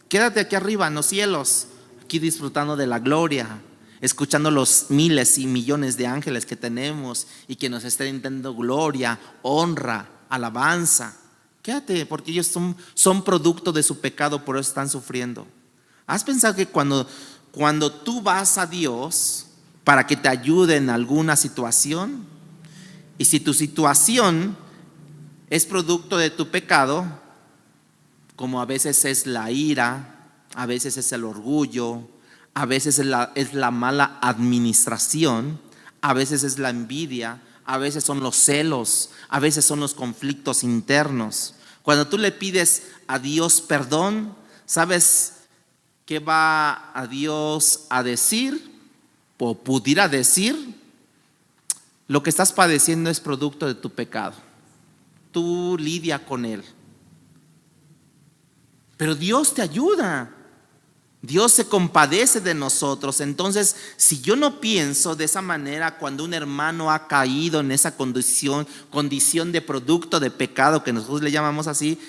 Quédate aquí arriba en los cielos, aquí disfrutando de la gloria, escuchando los miles y millones de ángeles que tenemos y que nos estén dando gloria, honra, alabanza. Quédate, porque ellos son producto de su pecado, por eso están sufriendo. ¿Has pensado que cuando tú vas a Dios para que te ayude en alguna situación, y si tu situación es producto de tu pecado, como a veces es la ira, a veces es el orgullo, a veces es la mala administración, a veces es la envidia, a veces son los celos, a veces son los conflictos internos. Cuando tú le pides a Dios perdón, ¿sabes qué va a Dios a decir? O pudiera decir: lo que estás padeciendo es producto de tu pecado. Tú lidia con él. Pero Dios te ayuda. Dios se compadece de nosotros. Entonces, si yo no pienso de esa manera cuando un hermano ha caído en esa condición de producto de pecado, que nosotros le llamamos así,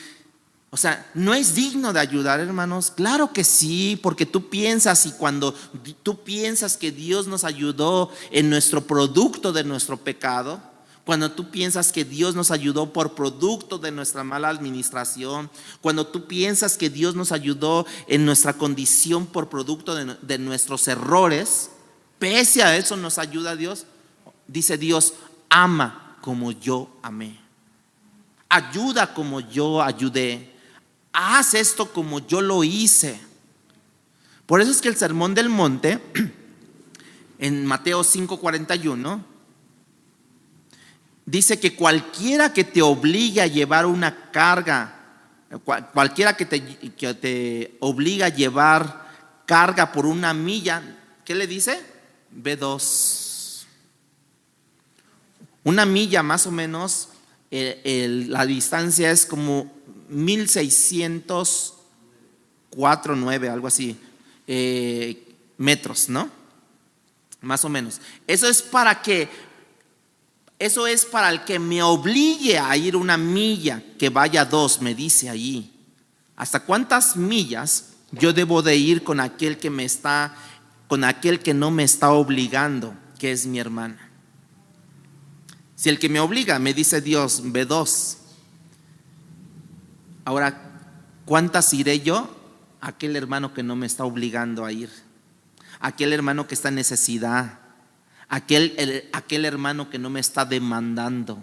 o sea, ¿no es digno de ayudar, hermanos? Claro que sí, porque tú piensas, y cuando tú piensas que Dios nos ayudó en nuestro producto de nuestro pecado, cuando tú piensas que Dios nos ayudó por producto de nuestra mala administración, cuando tú piensas que Dios nos ayudó en nuestra condición por producto de nuestros errores, pese a eso nos ayuda Dios. Dice Dios: ama como yo amé, ayuda como yo ayudé, haz esto como yo lo hice. Por eso es que el Sermón del Monte, en Mateo 5:41, dice que cualquiera que te obligue a llevar una carga, cualquiera que te obliga a llevar carga por una milla, ¿qué le dice? Ve 2. Una milla más o menos, la distancia es como 1604.9, algo así, metros, ¿no? Más o menos. Eso es para el que me obligue a ir una milla, que vaya 2, me dice allí. ¿Hasta cuántas millas yo debo de ir con aquel que no me está obligando, que es mi hermana? Si el que me obliga me dice Dios, ve 2. Ahora, ¿cuántas iré yo? Aquel hermano que no me está obligando a ir, aquel hermano que está en necesidad, aquel hermano que no me está demandando.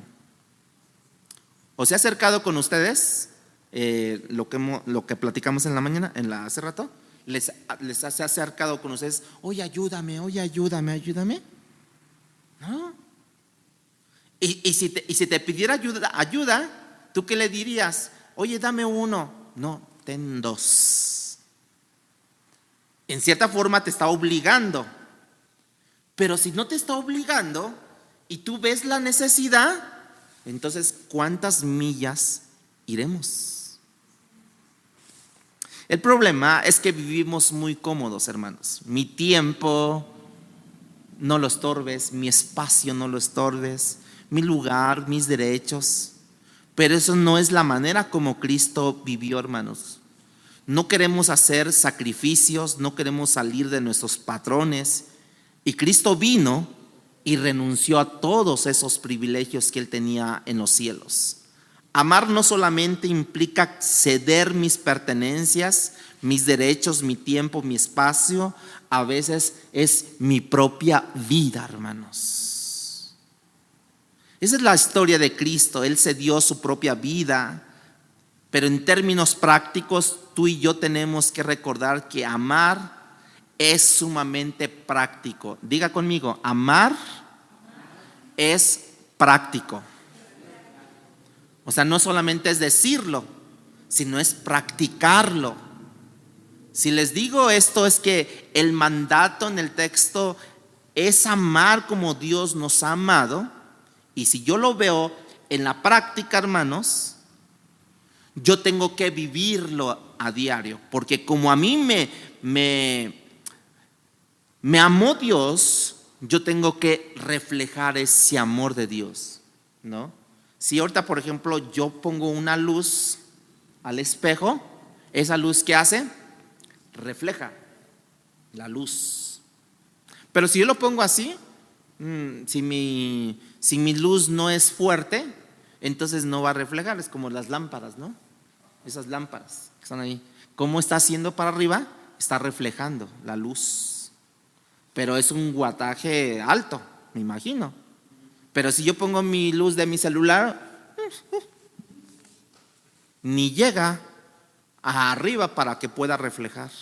¿O se ha acercado con ustedes lo que platicamos en la mañana, hace rato? ¿Les ha acercado con ustedes? Oye, ayúdame. ¿No? Y si te pidiera ayuda, ¿tú qué le dirías? Oye, dame 1. No, ten 2. En cierta forma te está obligando. Pero si no te está obligando y tú ves la necesidad, entonces ¿cuántas millas iremos? El problema es que vivimos muy cómodos, hermanos. Mi tiempo no lo estorbes, mi espacio no lo estorbes, mi lugar, mis derechos. Pero eso no es la manera como Cristo vivió, hermanos. No queremos hacer sacrificios, no queremos salir de nuestros patrones. Y Cristo vino y renunció a todos esos privilegios que Él tenía en los cielos. Amar no solamente implica ceder mis pertenencias, mis derechos, mi tiempo, mi espacio. A veces es mi propia vida, hermanos. Esa es la historia de Cristo. Él se dio su propia vida. Pero en términos prácticos, tú y yo tenemos que recordar que amar es sumamente práctico. Diga conmigo, amar es práctico. O sea, no solamente es decirlo, sino es practicarlo. Si les digo esto, es que el mandato en el texto es amar como Dios nos ha amado. Y si yo lo veo en la práctica, hermanos, yo tengo que vivirlo a diario. Porque como a mí me amó Dios, yo tengo que reflejar ese amor de Dios, ¿no? Si ahorita, por ejemplo, yo pongo una luz al espejo, esa luz, ¿qué hace? Refleja la luz. Pero si yo lo pongo así, si mi luz no es fuerte, entonces no va a reflejar. Es como las lámparas, ¿no? Esas lámparas que están ahí. ¿Cómo está haciendo para arriba? Está reflejando la luz. Pero es un wattaje alto, me imagino. Pero si yo pongo mi luz de mi celular, ni llega arriba para que pueda reflejar.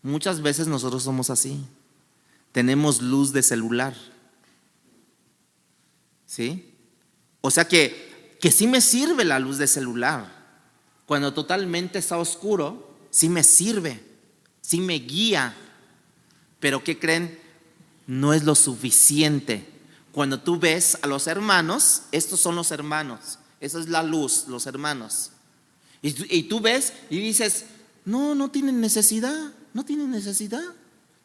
Muchas veces nosotros somos así. Tenemos luz de celular, ¿sí? O sea que sí me sirve la luz de celular. Cuando totalmente está oscuro, sí me sirve, sí me guía. Pero ¿qué creen? No es lo suficiente. Cuando tú ves a los hermanos, estos son los hermanos, esa es la luz, los hermanos. Y tú ves y dices, no tienen necesidad, no tienen necesidad,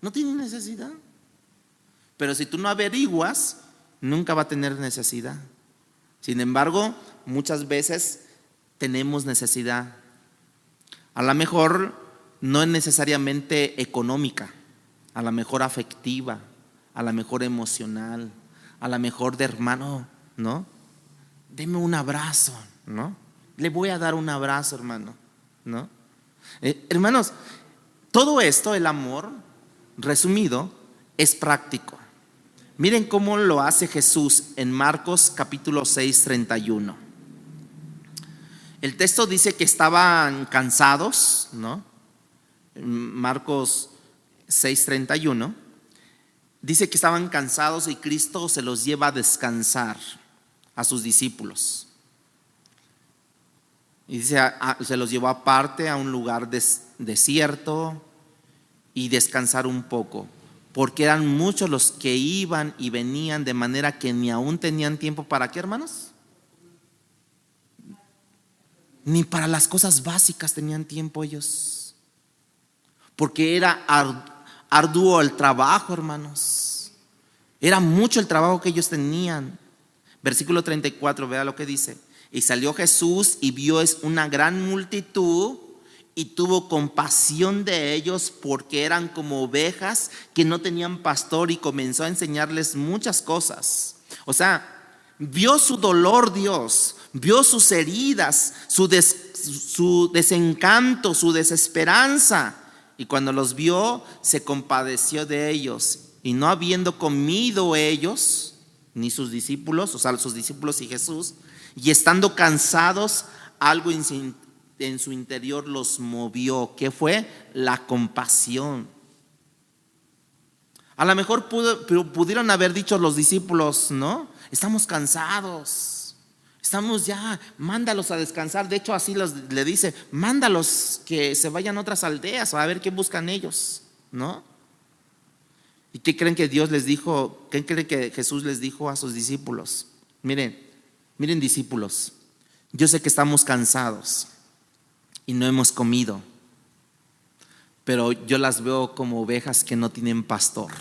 no tienen necesidad. Pero si tú no averiguas, nunca va a tener necesidad. Sin embargo, muchas veces tenemos necesidad. A lo mejor no es necesariamente económica, a lo mejor afectiva, a lo mejor emocional, a lo mejor de hermano, ¿no? Deme un abrazo, ¿no? Le voy a dar un abrazo, hermano, ¿no? Hermanos, todo esto, el amor, resumido, es práctico. Miren cómo lo hace Jesús en Marcos capítulo 6, 31. El texto dice que estaban cansados, ¿no? Marcos 6, 31. Dice que estaban cansados y Cristo se los lleva a descansar a sus discípulos. Y dice, se los llevó aparte a un lugar desierto y descansar un poco, porque eran muchos los que iban y venían, de manera que ni aún tenían tiempo para ¿qué, hermanos? Ni para las cosas básicas tenían tiempo ellos, porque era arduo el trabajo, hermanos. Era mucho el trabajo que ellos tenían. Versículo 34, vea lo que dice. Y salió Jesús y vio una gran multitud y tuvo compasión de ellos, porque eran como ovejas que no tenían pastor, y comenzó a enseñarles muchas cosas. O sea, vio su dolor Dios, vio sus heridas, su desencanto, su desesperanza. Y cuando los vio, se compadeció de ellos. Y no habiendo comido ellos, ni sus discípulos, o sea, sus discípulos y Jesús, y estando cansados, algo en su interior los movió. ¿Qué fue? La compasión. A lo mejor pudieron haber dicho los discípulos, ¿no? Estamos cansados, estamos ya, mándalos a descansar. De hecho, así le dice, mándalos que se vayan a otras aldeas a ver qué buscan ellos, ¿no? ¿Y qué creen que Dios les dijo? ¿Qué creen que Jesús les dijo a sus discípulos? Miren, discípulos, yo sé que estamos cansados y no hemos comido, pero yo las veo como ovejas que no tienen pastor.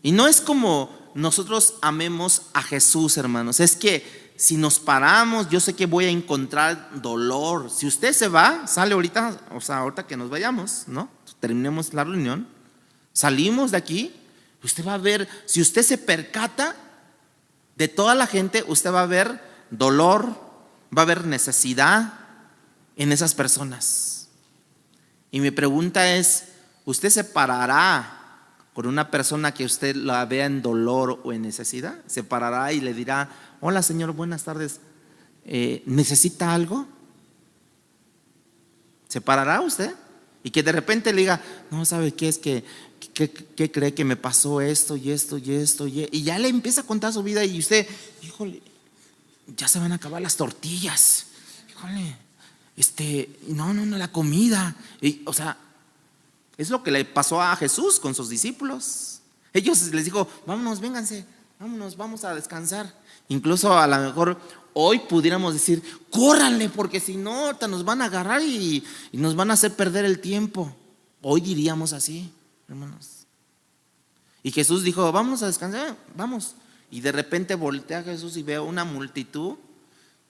Y no es como nosotros amemos a Jesús, hermanos. Es que si nos paramos, yo sé que voy a encontrar dolor. Si usted se va, sale ahorita, o sea, ahorita que nos vayamos, ¿no? Terminemos la reunión, salimos de aquí, usted va a ver, si usted se percata, De toda la gente usted va a ver dolor, va a haber necesidad en esas personas. Y mi pregunta es, ¿usted se parará con una persona que usted la vea en dolor o en necesidad? ¿Se parará y le dirá: hola señor, buenas tardes, ¿necesita algo? ¿Se parará usted? Y que de repente le diga: no, ¿sabe qué? Es que ¿qué cree que me pasó esto y esto y esto? Y ya le empieza a contar su vida y usted, híjole, ya se van a acabar las tortillas, híjole, no, la comida. O sea, es lo que le pasó a Jesús con sus discípulos. Ellos les dijo: vámonos, vénganse, vámonos, vamos a descansar. Incluso a lo mejor hoy pudiéramos decir: córranle, porque si no, ahorita nos van a agarrar y nos van a hacer perder el tiempo. Hoy diríamos así, hermanos. Y Jesús dijo: vamos a descansar, vamos. Y de repente voltea a Jesús y ve una multitud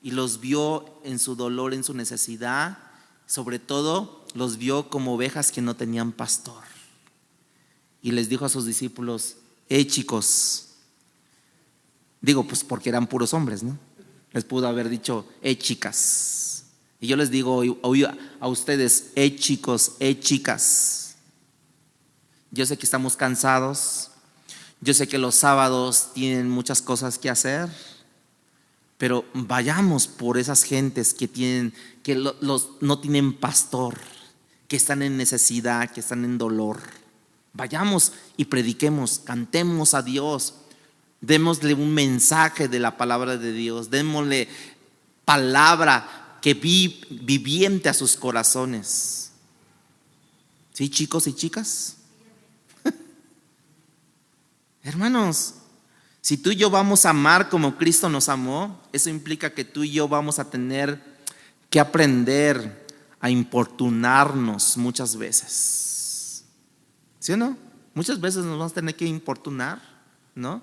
y los vio en su dolor, en su necesidad. Sobre todo los vio como ovejas que no tenían pastor. Y les dijo a sus discípulos: chicos, digo pues porque eran puros hombres, ¿no? Les pudo haber dicho: chicas. Y yo les digo hoy a ustedes: chicos, chicas. Yo sé que estamos cansados, yo sé que los sábados tienen muchas cosas que hacer, pero vayamos por esas gentes que no tienen pastor, que están en necesidad, que están en dolor. Vayamos y prediquemos, cantemos a Dios, démosle un mensaje de la palabra de Dios, démosle palabra que viviente a sus corazones. ¿Sí, chicos y chicas? Hermanos, si tú y yo vamos a amar como Cristo nos amó, eso implica que tú y yo vamos a tener que aprender a importunarnos muchas veces. ¿Sí o no? Muchas veces nos vamos a tener que importunar, ¿no?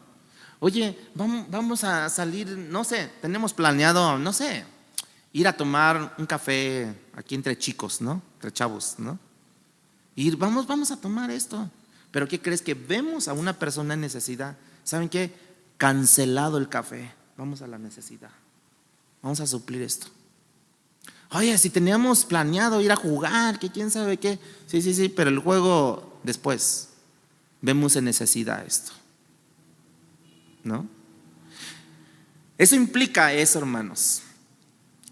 Oye, vamos a salir, no sé, tenemos planeado, no sé, ir a tomar un café aquí entre chicos, ¿no? Entre chavos, ¿no? Vamos a tomar esto. Pero ¿qué crees? Que vemos a una persona en necesidad. ¿Saben qué? Cancelado el café. Vamos a la necesidad. Vamos a suplir esto. Oye, si teníamos planeado ir a jugar, que quién sabe qué. Sí, pero el juego después. Vemos en necesidad esto, ¿no? Eso implica eso, hermanos.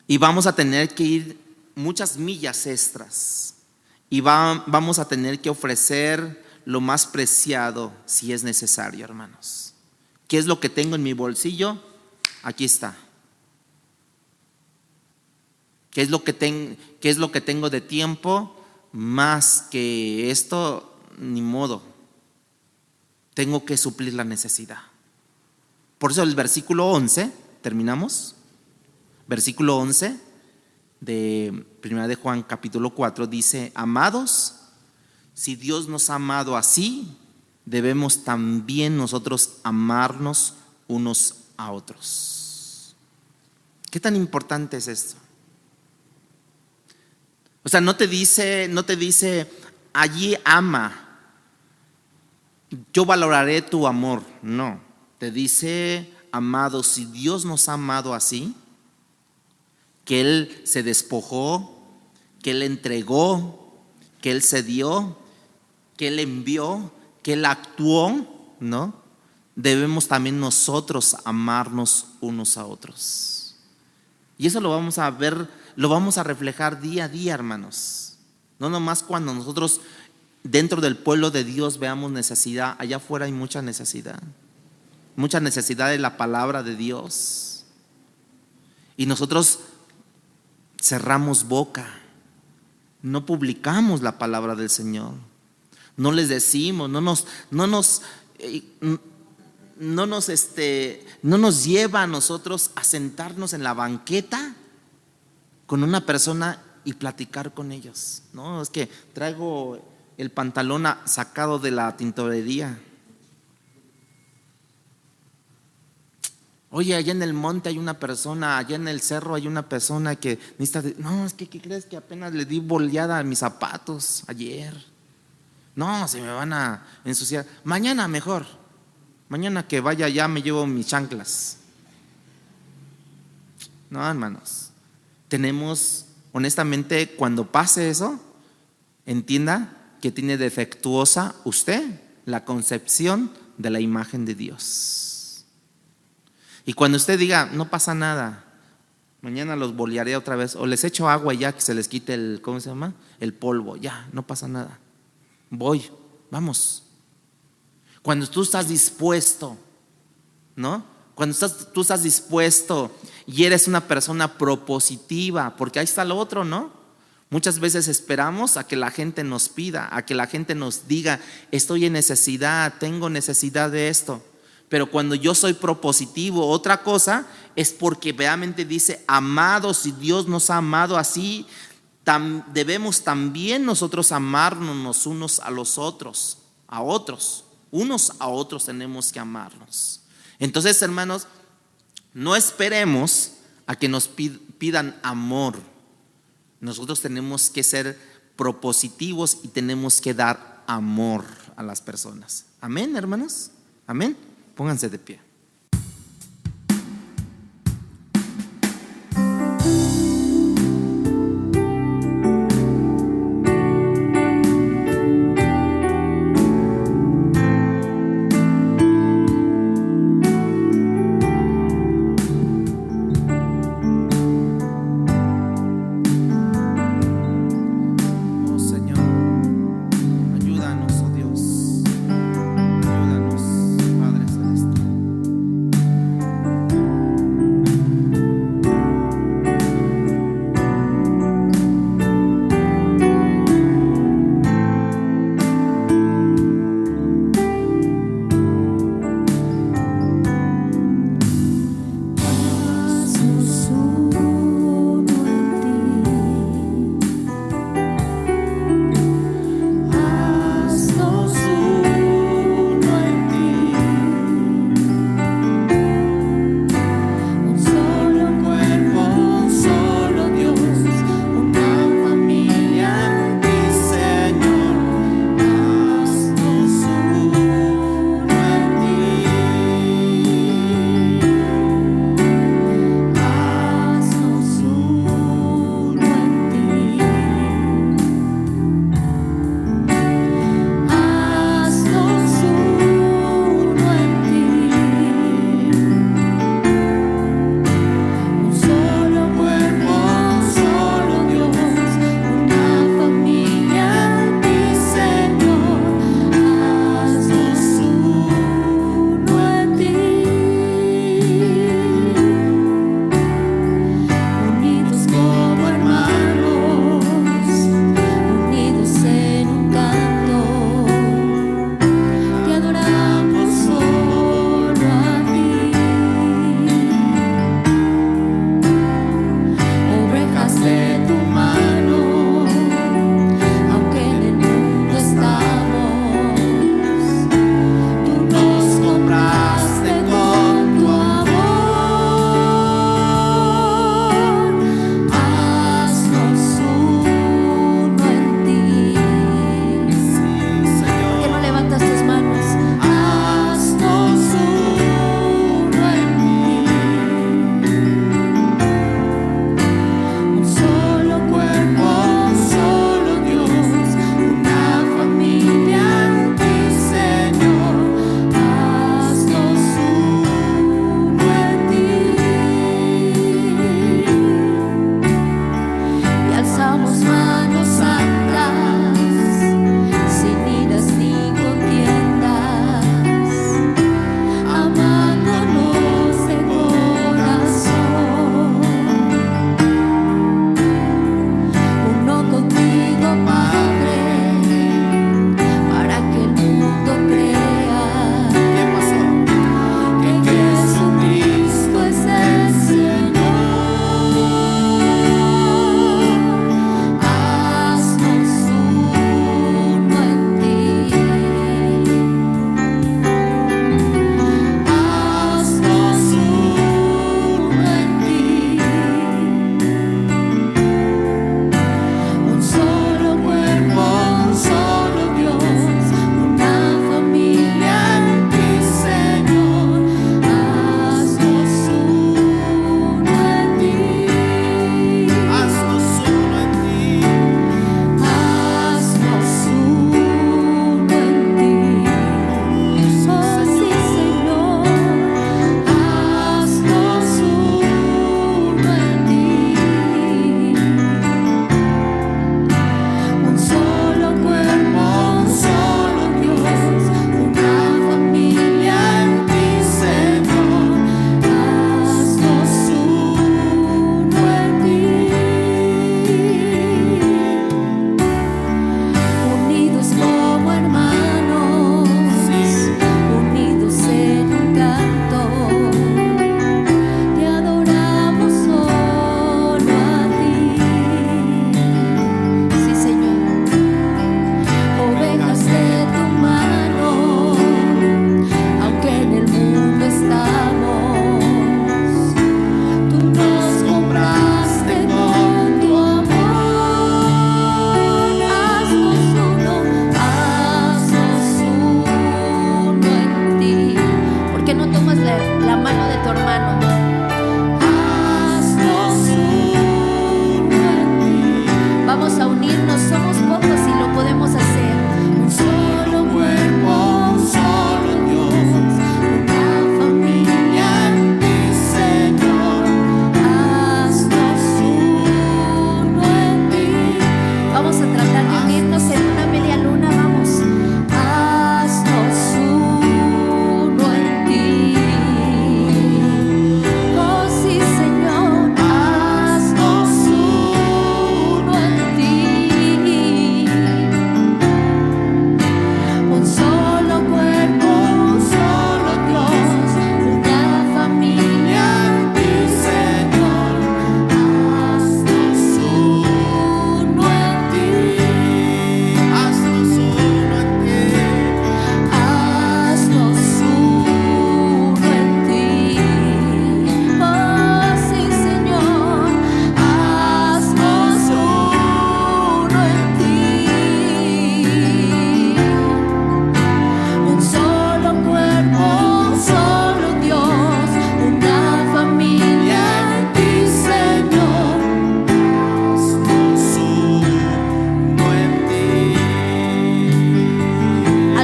Y vamos a tener que ir muchas millas extras. Y vamos a tener que ofrecer lo más preciado si es necesario, hermanos. ¿Qué es lo que tengo en mi bolsillo? Aquí está. ¿Qué es lo que tengo de tiempo? Más que esto, ni modo. Tengo que suplir la necesidad. Por eso el versículo 11, terminamos. Versículo 11 de 1 de Juan capítulo 4 dice: amados, si Dios nos ha amado así, debemos también nosotros amarnos unos a otros. ¿Qué tan importante es esto? O sea, no te dice allí ama, yo valoraré tu amor. No, te dice: amados, si Dios nos ha amado así, que Él se despojó, que Él entregó, que Él se dio, que Él envió, que Él actuó, ¿no? Debemos también nosotros amarnos unos a otros. Y eso lo vamos a ver, lo vamos a reflejar día a día, hermanos. No nomás cuando nosotros dentro del pueblo de Dios veamos necesidad. Allá afuera hay mucha necesidad de la palabra de Dios. Y nosotros cerramos boca, no publicamos la palabra del Señor. No les decimos, no nos lleva a nosotros a sentarnos en la banqueta con una persona y platicar con ellos. No, es que traigo el pantalón sacado de la tintorería. Oye, allá en el monte hay una persona, allá en el cerro hay una persona que necesita. No, es que ¿qué crees? Que apenas le di boleada a mis zapatos ayer. No, se me van a ensuciar. Mañana mejor. Mañana que vaya ya me llevo mis chanclas. No, hermanos. Tenemos, honestamente, cuando pase eso, entienda que tiene defectuosa usted la concepción de la imagen de Dios. Y cuando usted diga, no pasa nada, mañana los bolearé otra vez, o les echo agua y ya que se les quite el, ¿cómo se llama? El polvo, ya, no pasa nada. Vamos. Cuando tú estás dispuesto, ¿no? Cuando tú estás dispuesto y eres una persona propositiva, porque ahí está lo otro, ¿no? Muchas veces esperamos a que la gente nos pida, a que la gente nos diga, estoy en necesidad, tengo necesidad de esto. Pero cuando yo soy propositivo, otra cosa es porque realmente dice, amados, si Dios nos ha amado así, debemos también nosotros amarnos unos a los otros, unos a otros tenemos que amarnos. Entonces, hermanos, no esperemos a que nos pidan amor. Nosotros tenemos que ser propositivos y tenemos que dar amor a las personas. Amén, hermanos. Amén. Pónganse de pie.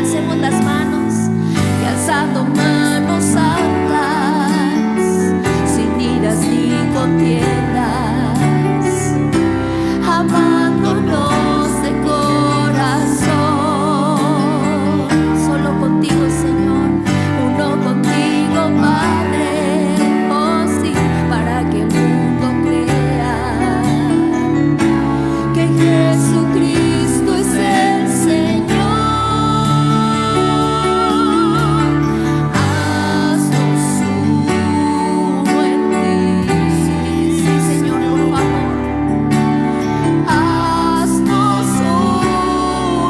alcemos las manos y alzando manos santas, sin iras ni contiendas, amándonos de corazón, solo contigo, Señor, uno contigo, Padre, oh sí, para que el mundo crea que Jesucristo es el Señor. Haznos uno en ti, sí, Señor, por favor. Haznos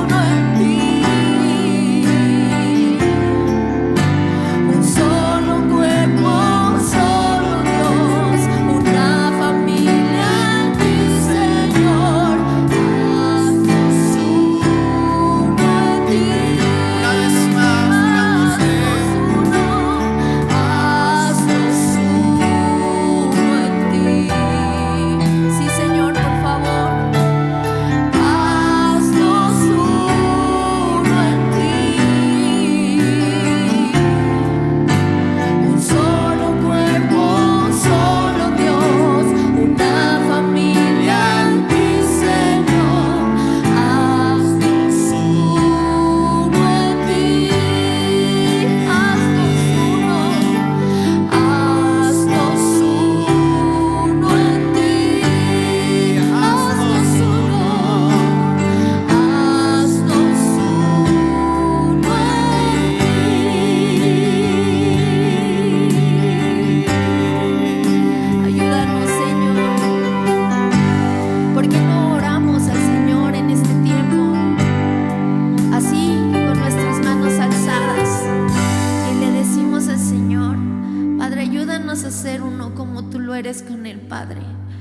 uno en ti, un solo cuerpo, un solo Dios, una familia en ti, Señor. Haznos uno en ti. Una vez más, Haznos uno, haznos uno en ti. Sí, Señor, por favor. Haznos uno en ti, un solo cuerpo, un solo Dios, una familia en ti, Señor. Haznos uno en ti, haznos uno, haznos uno en ti, haznos uno, haznos uno en ti. Ayúdanos, Señor, porque no oramos al Señor en este tiempo así, con nuestras manos alzadas, y le decimos al Señor: Padre, ayúdanos a ser uno como tú lo eres con el Padre.